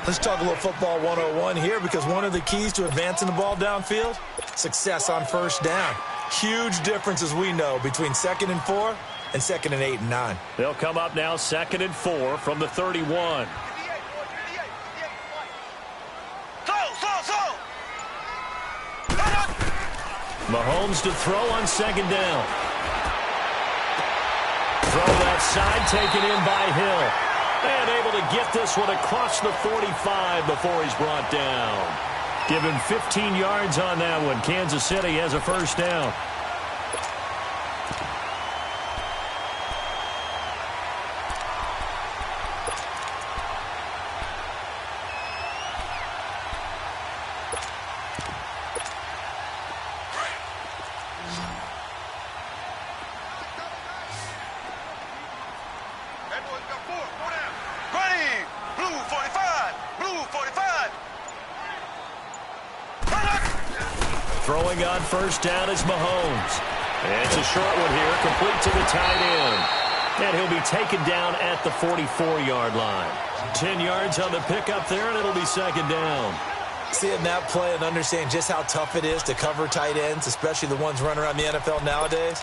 Let's talk a little football 101 here because one of the keys to advancing the ball downfield, success on 1st down. Huge difference, as we know, between 2nd and 4 and 2nd and 8 and 9. They'll come up now 2nd and 4 from the 31. Mahomes to throw on 2nd down. Throw that side taken in by Hill. And able to get this one across the 45 before he's brought down. Give him 15 yards on that one. Kansas City has a 1st down. Throwing on 1st down is Mahomes. And it's a short one here, complete to the tight end. And he'll be taken down at the 44-yard line. 10 yards on the pickup there, and it'll be second down. Seeing that play and understand just how tough it is to cover tight ends, especially the ones running around the NFL nowadays,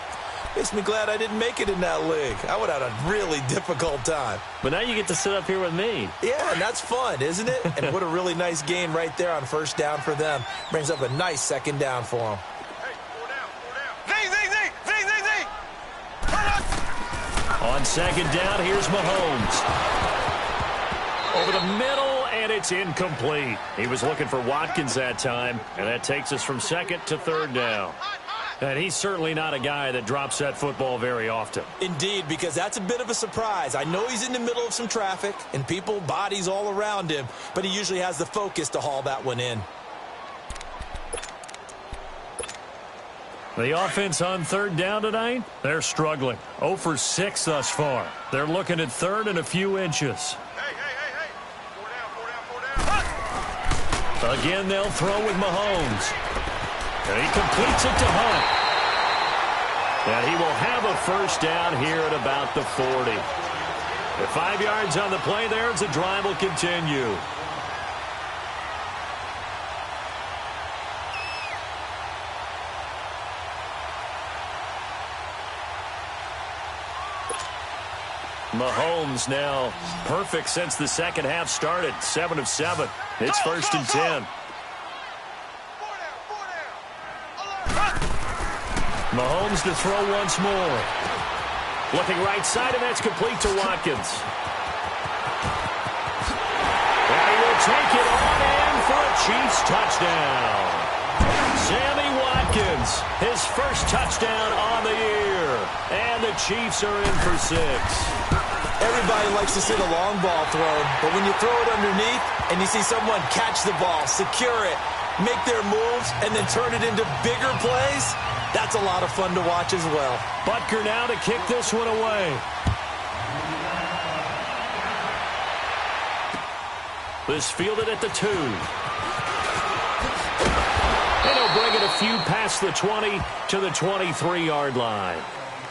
makes me glad I didn't make it in that league. I would have had a really difficult time. But now you get to sit up here with me. Yeah, and that's fun, isn't it? And what a really nice game right there on first down for them. Brings up a nice second down for them. On second down, here's Mahomes. Over the middle, and it's incomplete. He was looking for Watkins that time, and that takes us from second to third down. And he's certainly not a guy that drops that football very often. Indeed, because that's a bit of a surprise. I know he's in the middle of some traffic, and people, bodies all around him, but he usually has the focus to haul that one in. The offense on third down tonight, they're struggling. 0 for 6 thus far. They're looking at third and a few inches. Again, they'll throw with Mahomes. And he completes it to Hunt. And he will have a first down here at about the 40. With 5 yards on the play there, the drive will continue. Mahomes now perfect since the second half started. 7 of 7. It's first and 10. Mahomes to throw once more. Looking right side, and that's complete to Watkins. And he will take it on in for a Chiefs touchdown. Sammy Watkins, his first touchdown on the year. And the Chiefs are in for 6. Everybody likes to see the long ball thrown, but when you throw it underneath and you see someone catch the ball, secure it, make their moves, and then turn it into bigger plays, that's a lot of fun to watch as well. Butker now to kick this one away. This fielded at the 2. And he'll bring it a few past the 20 to the 23-yard line.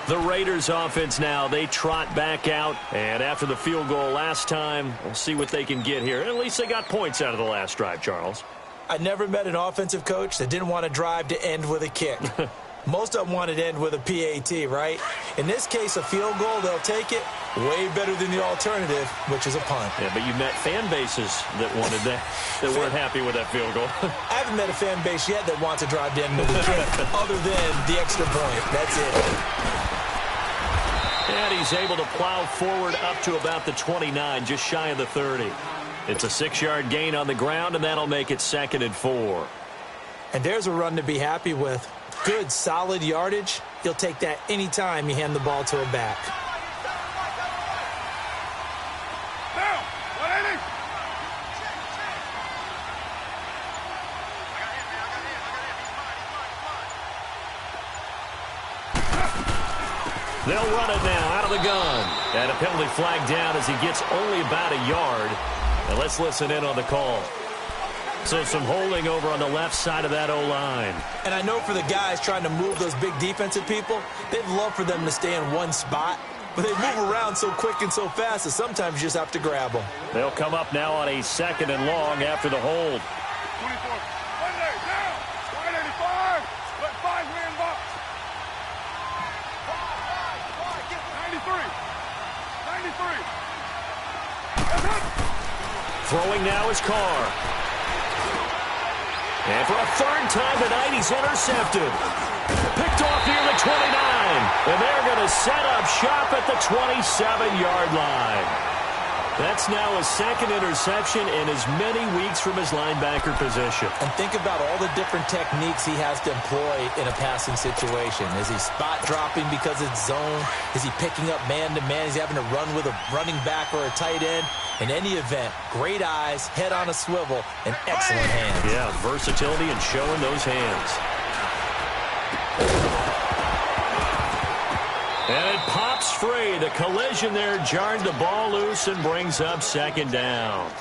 The Raiders offense now, they trot back out. And after the field goal last time, we'll see what they can get here. At least they got points out of the last drive, Charles. I never met an offensive coach that didn't want to drive to end with a kick. Most of them wanted to end with a PAT, right? In this case, a field goal, they'll take it. Way better than the alternative, which is a punt. Yeah, but you met fan bases that wanted that, that weren't happy with that field goal. I haven't met a fan base yet that wants to drive to end with a kick other than the extra point. That's it. And he's able to plow forward up to about the 29, just shy of the 30. It's a 6-yard gain on the ground, and that'll make it 2nd and 4. And there's a run to be happy with. Good, solid yardage. You'll take that anytime you hand the ball to a back. They'll run it now out of the gun. And a penalty flag down as he gets only about a yard. And let's listen in on the call. So some holding over on the left side of that O-line. And I know for the guys trying to move those big defensive people, they'd love for them to stay in one spot. But they move around so quick and so fast that sometimes you just have to grab them. They'll come up now on a 2nd and long after the hold. 24. Monday, down. 185. Let 5-man box. 93. Throwing now is Carr. And for a 3rd time tonight, he's intercepted. Picked off near the 29. And they're going to set up shop at the 27-yard line. That's now a 2nd interception in as many weeks from his linebacker position. And think about all the different techniques he has to employ in a passing situation. Is he spot dropping because it's zone? Is he picking up man-to-man? Is he having to run with a running back or a tight end? In any event, great eyes, head on a swivel, and excellent hands. Yeah, versatility and showing those hands. And it pops free. The collision there jarred the ball loose and brings up 2nd down.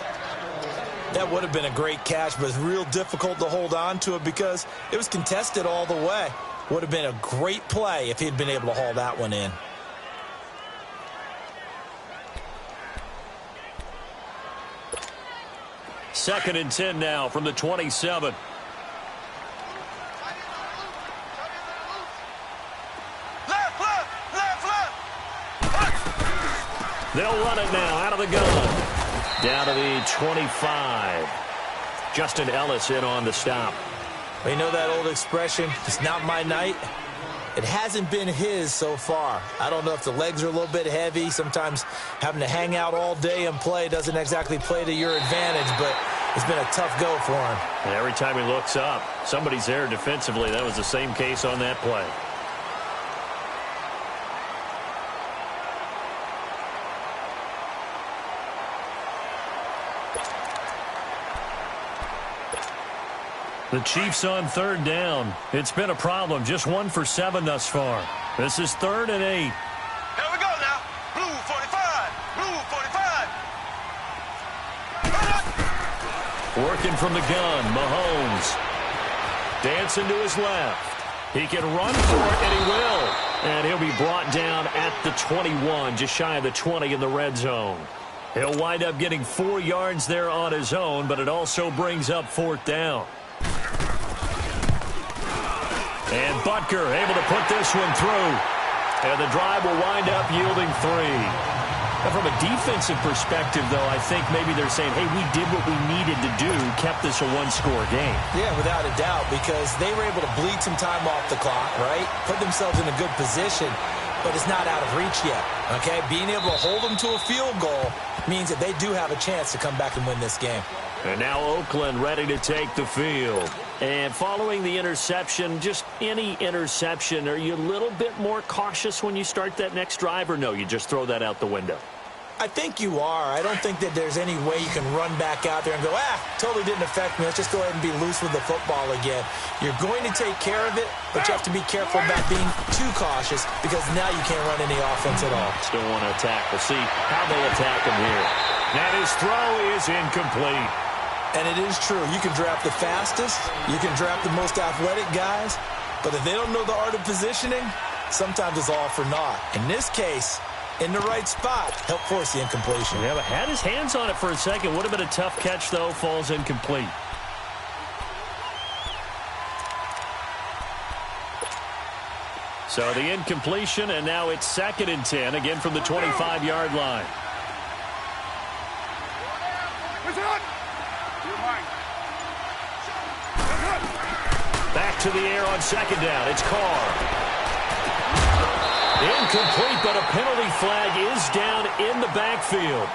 That would have been a great catch, but it's real difficult to hold on to it because it was contested all the way. Would have been a great play if he'd been able to haul that one in. Second and 10 now from the 27. They'll run it now out of the gun. Down to the 25. Justin Ellis in on the stop. You know that old expression, it's not my night? It hasn't been his so far. I don't know if the legs are a little bit heavy. Sometimes having to hang out all day and play doesn't exactly play to your advantage, but it's been a tough go for him. And every time he looks up, somebody's there defensively. That was the same case on that play. The Chiefs on third down. It's been a problem. Just 1 for 7 thus far. This is 3rd and 8. Here we go now. Blue 45. Blue 45. Working from the gun, Mahomes. Dancing to his left. He can run for it, and he will. And he'll be brought down at the 21, just shy of the 20 in the red zone. He'll wind up getting 4 yards there on his own, but it also brings up 4th down. And Butker able to put this one through. And the drive will wind up yielding 3. Now from a defensive perspective, though, I think maybe they're saying, hey, we did what we needed to do, kept this a 1-score game. Yeah, without a doubt, because they were able to bleed some time off the clock, right? Put themselves in a good position, but it's not out of reach yet, okay? Being able to hold them to a field goal means that they do have a chance to come back and win this game. And now Oakland ready to take the field. And following the interception, just any interception, are you a little bit more cautious when you start that next drive, or no, you just throw that out the window? I think you are. I don't think that there's any way you can run back out there and go, totally didn't affect me. Let's just go ahead and be loose with the football again. You're going to take care of it, but you have to be careful about being too cautious because now you can't run any offense at all. Still want to attack. We'll see how they attack him here. And his throw is incomplete. And it is true. You can draft the fastest. You can draft the most athletic guys. But if they don't know the art of positioning, sometimes it's all for naught. In this case, in the right spot, help force the incompletion. Yeah, but had his hands on it for a second. Would have been a tough catch, though. Falls incomplete. So the incompletion, and now it's 2nd and 10, again from the 25-yard line. Back to the air on 2nd down. It's Carr. Incomplete, but a penalty flag is down in the backfield.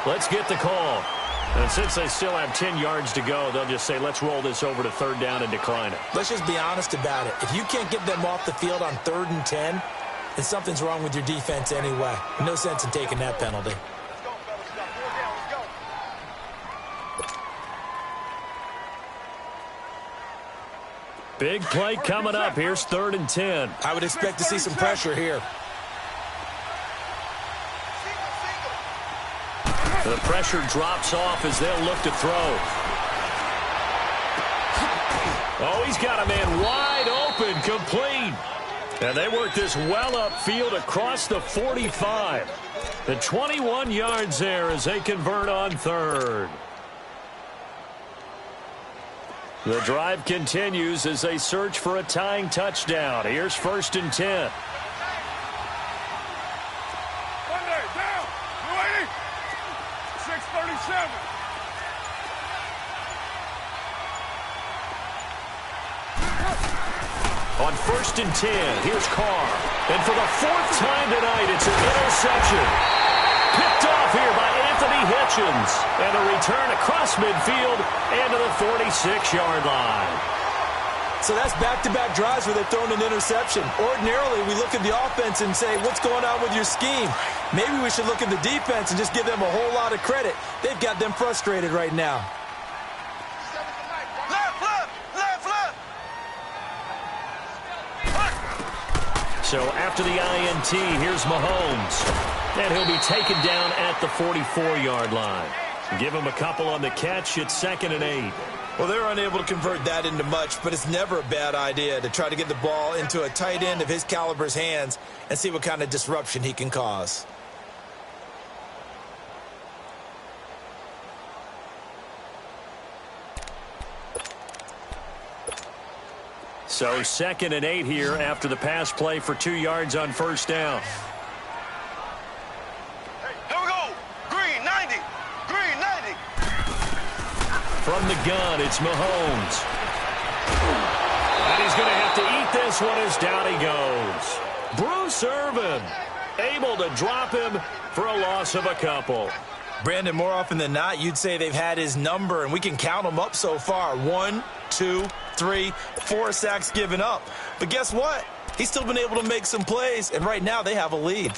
Let's get the call. And since they still have 10 yards to go, they'll just say, let's roll this over to 3rd down and decline it. Let's just be honest about it. If you can't get them off the field on 3rd and 10, then something's wrong with your defense anyway. No sense in taking that penalty. Big play coming up. Here's 3rd and 10. I would expect to see some pressure here. The pressure drops off as they'll look to throw. Oh, he's got a man wide open, complete. And they work this well upfield across the 45. The 21 yards there as they convert on 3rd. The drive continues as they search for a tying touchdown. Here's 1st and 10. On 1st and 10, here's Carr. And for the 4th time tonight, it's an interception. Picked off here by Anthony Hitchens. And a return across midfield and to the 46-yard line. So that's back-to-back drives where they've thrown an interception. Ordinarily, we look at the offense and say, what's going on with your scheme? Maybe we should look at the defense and just give them a whole lot of credit. They've got them frustrated right now. So after the INT, here's Mahomes. And he'll be taken down at the 44-yard line. Give him a couple on the catch. It's 2nd and 8. Well, they're unable to convert that into much, but it's never a bad idea to try to get the ball into a tight end of his caliber's hands and see what kind of disruption he can cause. So 2nd and 8 here after the pass play for 2 yards on first down. Here we go. Green 90. Green 90. From the gun, it's Mahomes. And he's going to have to eat this one as down he goes. Bruce Irvin able to drop him for a loss of a couple. Brandon, more often than not, you'd say they've had his number, and we can count them up so far. 1, 2, 3, 4 sacks given up. But guess what? He's still been able to make some plays, and right now they have a lead.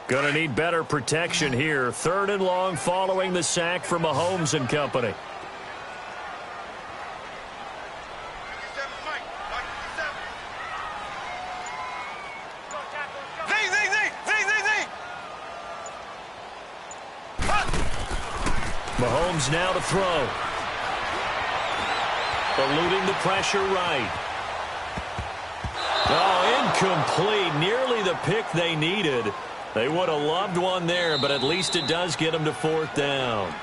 Going to need better protection here. 3rd and long following the sack from Mahomes and company. Mahomes now to throw. Eluding the pressure right. Oh, incomplete. Nearly the pick they needed. They would have loved one there, but at least it does get them to 4th down.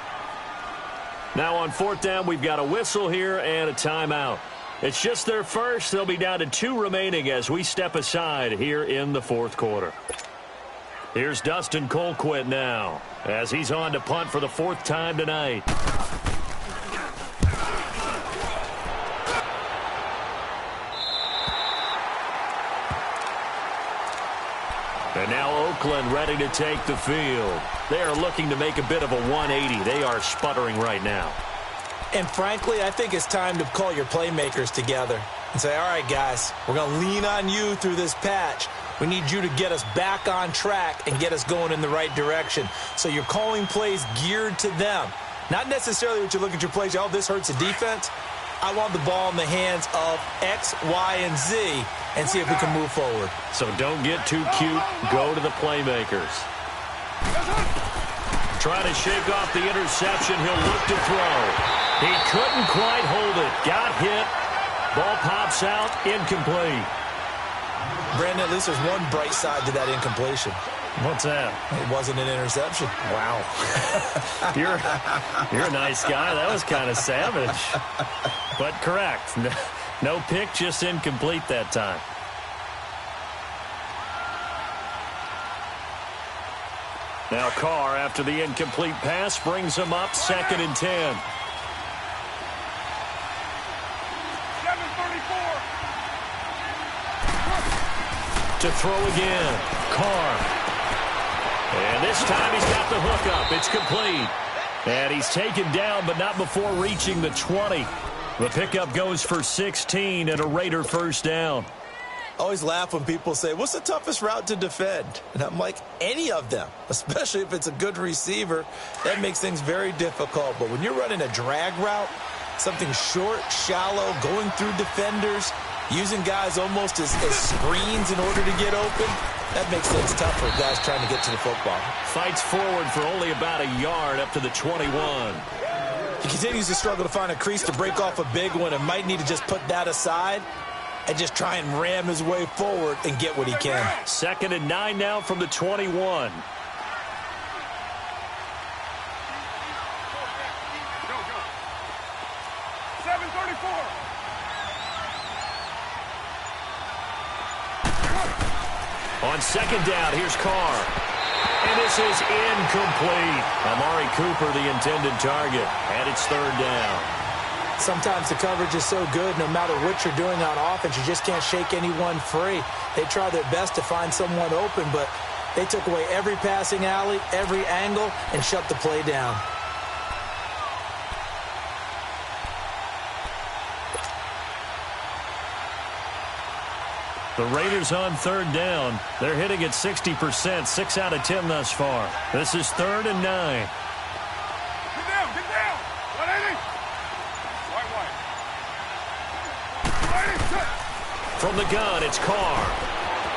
Now on 4th down, we've got a whistle here and a timeout. It's just their first. They'll be down to 2 remaining as we step aside here in the 4th quarter. Here's Dustin Colquitt now as he's on to punt for the 4th time tonight. And now Oakland ready to take the field. They are looking to make a bit of a 180. They are sputtering right now. And frankly, I think it's time to call your playmakers together and say, all right, guys, we're going to lean on you through this patch. We need you to get us back on track and get us going in the right direction. So you're calling plays geared to them. Not necessarily what you look at your plays, oh, this hurts the defense. I want the ball in the hands of X, Y, and Z and see if we can move forward. So don't get too cute. Go to the playmakers. Trying to shake off the interception. He'll look to throw. He couldn't quite hold it. Got hit. Ball pops out. Incomplete. Brandon, at least there's one bright side to that incompletion. What's that? It wasn't an interception. Wow. You're a nice guy. That was kind of savage. But correct. No pick, just incomplete that time. Now Carr, after the incomplete pass, brings him up 2nd and 10. To throw again. Carr. And this time he's got the hook up. It's complete. And he's taken down, but not before reaching the 20. The pickup goes for 16 and a Raider 1st down. I always laugh when people say, what's the toughest route to defend? And I'm like, any of them, especially if it's a good receiver. That makes things very difficult. But when you're running a drag route, something short, shallow, going through defenders, using guys almost as screens in order to get open, that makes things tough for guys trying to get to the football. Fights forward for only about a yard up to the 21. He continues to struggle to find a crease to break off a big one and might need to just put that aside and just try and ram his way forward and get what he can. 2nd and 9 now from the 21. On 2nd down, here's Carr. And this is incomplete. Amari Cooper, the intended target, and it's 3rd down. Sometimes the coverage is so good, no matter what you're doing on offense, you just can't shake anyone free. They try their best to find someone open, but they took away every passing alley, every angle, and shut the play down. The Raiders on 3rd down. They're hitting at 60%, 6 out of 10 thus far. This is 3rd and 9. Get down, get down. 180. From the gun, it's Carr.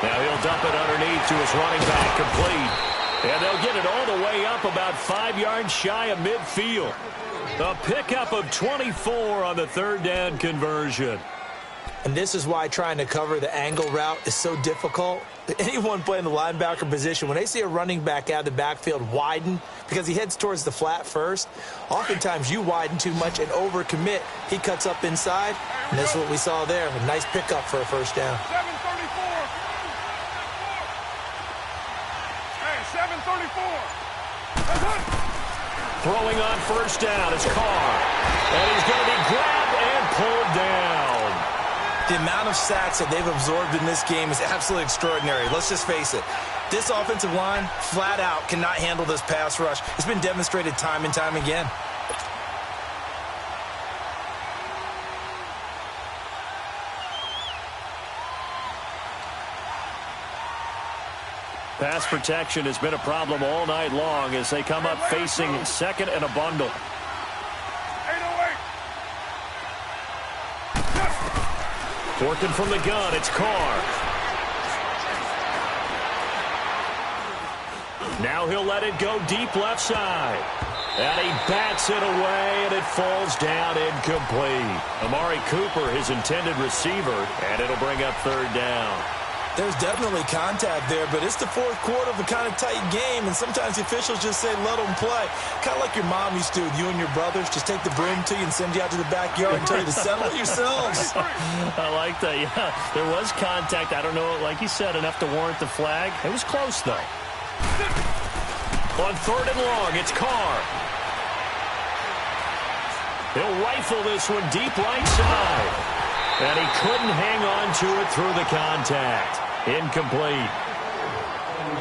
Now he'll dump it underneath to his running back, complete. And they'll get it all the way up about 5 yards shy of midfield. A pickup of 24 on the third down conversion. And this is why trying to cover the angle route is so difficult. Anyone playing the linebacker position, when they see a running back out of the backfield widen because he heads towards the flat first, oftentimes you widen too much and overcommit. He cuts up inside, and this is what we saw there. A nice pickup for a first down. 734. Hey, 734. Throwing on first down is Carr. And he's going to be grabbed and pulled down. The amount of sacks that they've absorbed in this game is absolutely extraordinary. Let's just face it. This offensive line, flat out, cannot handle this pass rush. It's been demonstrated time and time again. Pass protection has been a problem all night long as they come up facing second and a bundle. 808. Working from the gun, it's Carr. Now he'll let it go deep left side. And he bats it away, and it falls down incomplete. Amari Cooper, his intended receiver, and it'll bring up third down. There's definitely contact there, but it's the fourth quarter of a kind of tight game, and sometimes the officials just say, let them play. Kind of like your mom used to with you and your brothers. Just take the broom to you and send you out to the backyard and tell you to settle it yourselves. I like that, yeah. There was contact. I don't know, like you said, enough to warrant the flag. It was close, though. On third and long, it's Carr. He'll rifle this one deep right side. And he couldn't hang on to it through the contact. Incomplete.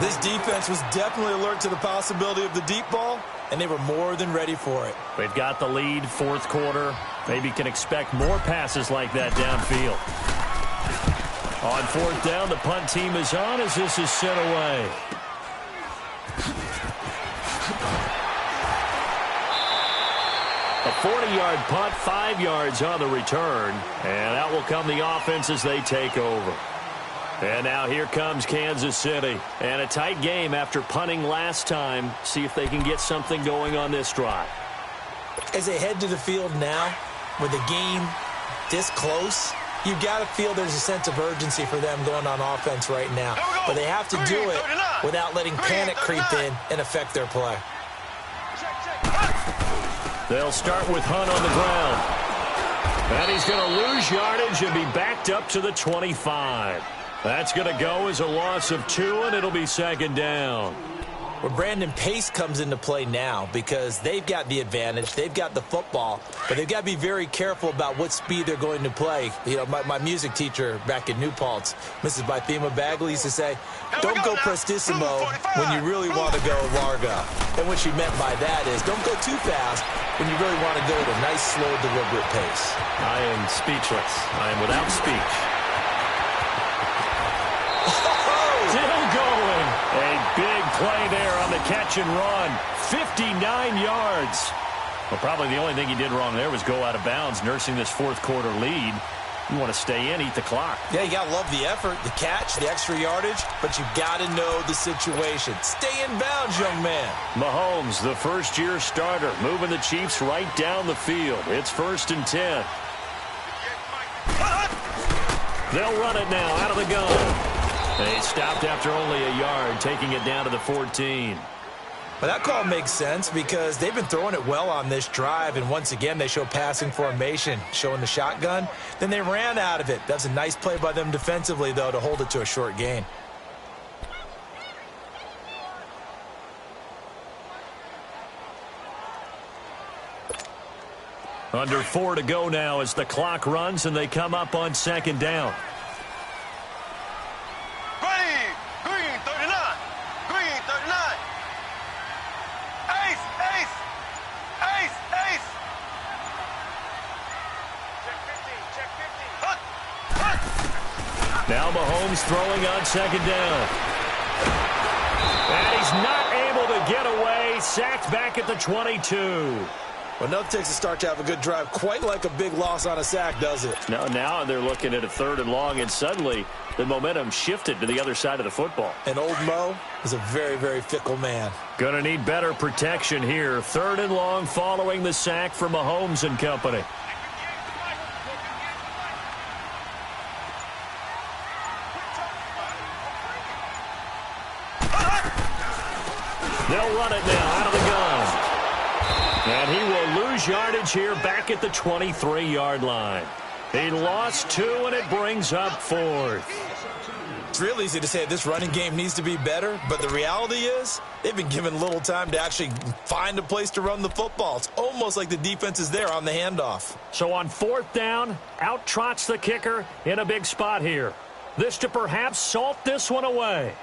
This defense was definitely alert to the possibility of the deep ball, and they were more than ready for it. They've got the lead, fourth quarter. Maybe can expect more passes like that downfield. On fourth down, the punt team is on as this is sent away. A 40-yard punt, 5 yards on the return. And out will come the offense as they take over. And now here comes Kansas City. And a tight game after punting last time. See if they can get something going on this drive. As they head to the field now, with the game this close, you've got to feel there's a sense of urgency for them going on offense right now. But they have to do it without letting panic creep in and affect their play. They'll start with Hunt on the ground. And he's going to lose yardage and be backed up to the 25. That's going to go as a loss of 2, and it'll be second down. Well, Brandon, pace comes into play now because they've got the advantage. They've got the football, but they've got to be very careful about what speed they're going to play. You know, my music teacher back in New Paltz, Mrs. Bythema Bagley, used to say, don't go prestissimo when you really want to go largo. And what she meant by that is don't go too fast when you really want to go at a nice, slow, deliberate pace. I am speechless. I am without speech. Still going. A big play there on the catch and run. 59 yards. Well, probably the only thing he did wrong there was go out of bounds, nursing this fourth quarter lead. You want to stay in, eat the clock. Yeah, you got to love the effort, the catch, the extra yardage, but you got to know the situation. Stay in bounds, young man. Mahomes, the first-year starter, moving the Chiefs right down the field. It's 1st and 10. They'll run it now out of the gun. They stopped after only a yard, taking it down to the 14. But that call makes sense because they've been throwing it well on this drive, and once again they show passing formation, showing the shotgun. Then they ran out of it. That's a nice play by them defensively, though, to hold it to a short gain. Under 4 to go now as the clock runs and they come up on second down. Green 39. Green 39. Ace. Check 15. Now Mahomes throwing on second down. And he's not able to get away. Sacked back at the 22. Well, nothing takes a start to have a good drive, quite like a big loss on a sack, does it? No, now they're looking at a 3rd and long, and suddenly the momentum shifted to the other side of the football. And old Mo is a very, very fickle man. Gonna need better protection here. 3rd and long following the sack from Mahomes and company. They'll run it now out of the gun. And he will lose yardage here back at the 23-yard line. He lost 2, and it brings up 4th. It's real easy to say this running game needs to be better, but the reality is they've been given little time to actually find a place to run the football. It's almost like the defense is there on the handoff. So on 4th down, out trots the kicker in a big spot here. This to perhaps salt this one away.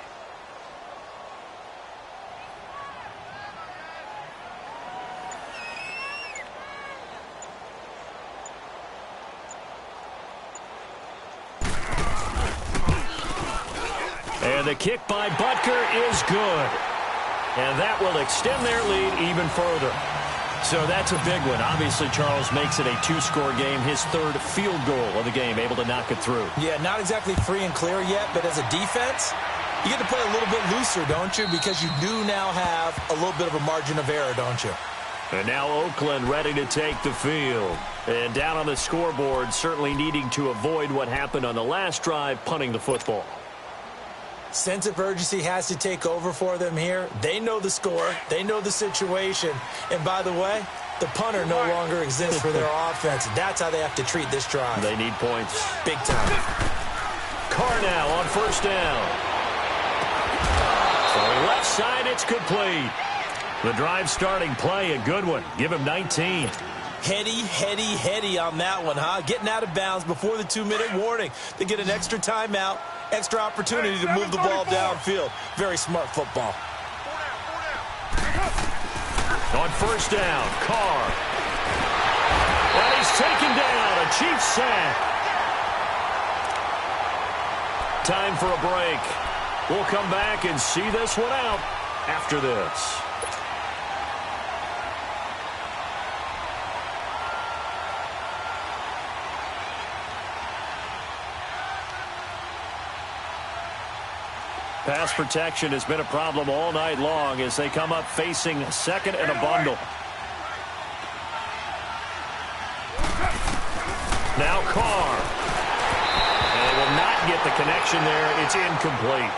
And the kick by Butker is good. And that will extend their lead even further. So that's a big one. Obviously, Charles makes it a 2-score game. His 3rd field goal of the game, able to knock it through. Yeah, not exactly free and clear yet, but as a defense, you get to play a little bit looser, don't you? Because you do now have a little bit of a margin of error, don't you? And now Oakland ready to take the field. And down on the scoreboard, certainly needing to avoid what happened on the last drive, punting the football. Sense of urgency has to take over for them here. They know the score. They know the situation. And by the way, the punter no longer exists for their offense. That's how they have to treat this drive. They need points. Big time. Carr now on 1st down. So left side, it's complete. The drive starting play, a good one. Give him 19. Heady on that one, huh? Getting out of bounds before the 2-minute warning. They get an extra timeout, extra opportunity to move the ball downfield. Very smart football. On 1st down, Carr. And he's taken down, a Chiefs sack. Time for a break. We'll come back and see this one out after this. Pass protection has been a problem all night long as they come up facing 2nd and a bundle. Now Carr. And they will not get the connection there. It's incomplete.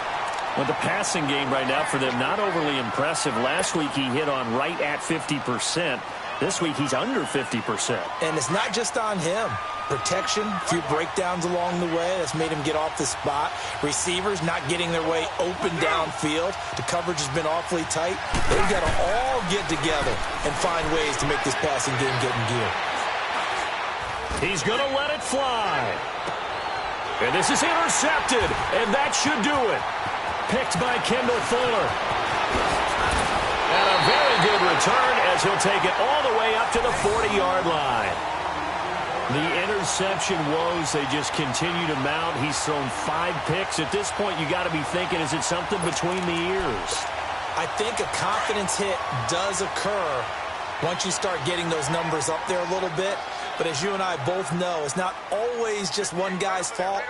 Well, the passing game right now for them, not overly impressive. Last week he hit on right at 50%. This week he's under 50%. And it's not just on him. Protection, a few breakdowns along the way. That's made him get off the spot. Receivers not getting their way open downfield. The coverage has been awfully tight. They've got to all get together and find ways to make this passing game get in gear. He's going to let it fly. And this is intercepted, and that should do it. Picked by Kendall Fuller. And a very good return as he'll take it all the way up to the 40-yard line. The interception woes, they just continue to mount. He's thrown 5 picks. At this point, you got to be thinking, is it something between the ears? I think a confidence hit does occur once you start getting those numbers up there a little bit. But as you and I both know, it's not always just one guy's fault.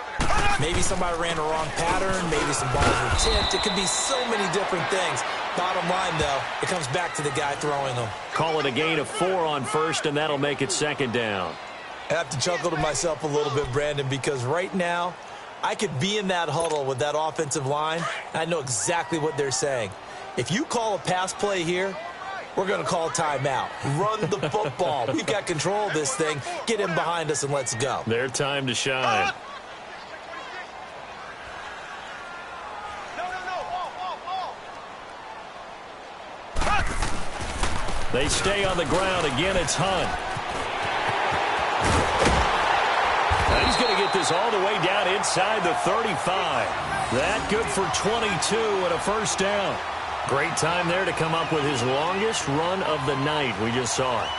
Maybe somebody ran a wrong pattern. Maybe some balls were tipped. It could be so many different things. Bottom line, though, it comes back to the guy throwing them. Call it a gain of 4 on 1st, and that'll make it 2nd down. I have to chuckle to myself a little bit, Brandon, because right now I could be in that huddle with that offensive line, and I know exactly what they're saying. If you call a pass play here, we're going to call a timeout. Run the football. We've got control of this thing. Get him behind us and let's go. Their time to shine. They stay on the ground. Again, it's Hunt. Now he's going to get this all the way down inside the 35. That good for 22 and a 1st down. Great time there to come up with his longest run of the night. We just saw it.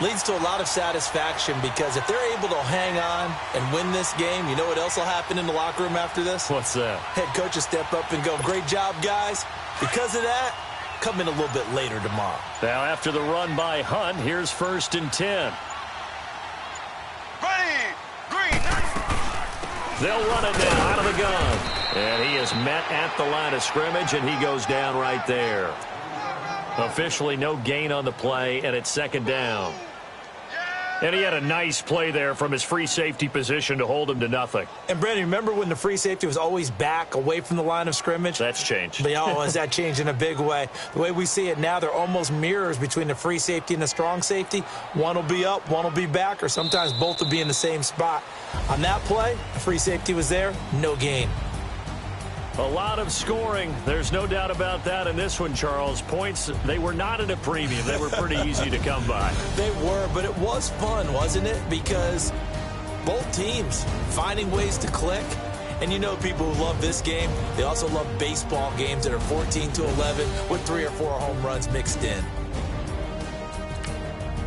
Leads to a lot of satisfaction because if they're able to hang on and win this game, you know what else will happen in the locker room after this? What's that? Head coach will step up and go, great job, guys. Because of that, come in a little bit later tomorrow. Now, after the run by Hunt, here's 1st and 10. Ready, green. They'll run it now out of the gun. And he is met at the line of scrimmage, and he goes down right there. Officially no gain on the play, and it's 2nd down. And he had a nice play there from his free safety position to hold him to nothing. And, Brandon, remember when the free safety was always back away from the line of scrimmage? That's changed. But, has that changed in a big way? The way we see it now, they're almost mirrors between the free safety and the strong safety. One will be up, one will be back, or sometimes both will be in the same spot. On that play, the free safety was there, no gain. A lot of scoring. There's no doubt about that in this one, Charles. Points, they were not at a premium. They were pretty easy to come by. They were, but it was fun, wasn't it? Because both teams finding ways to click. And you know people who love this game, they also love baseball games that are 14-11 with 3 or 4 home runs mixed in.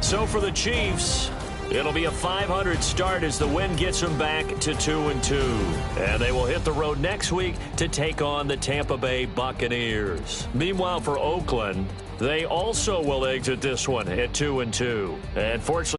So for the Chiefs, it'll be a 500 start as the win gets them back to 2-2. And they will hit the road next week to take on the Tampa Bay Buccaneers. Meanwhile, for Oakland, they also will exit this one at 2-2. And fortunately,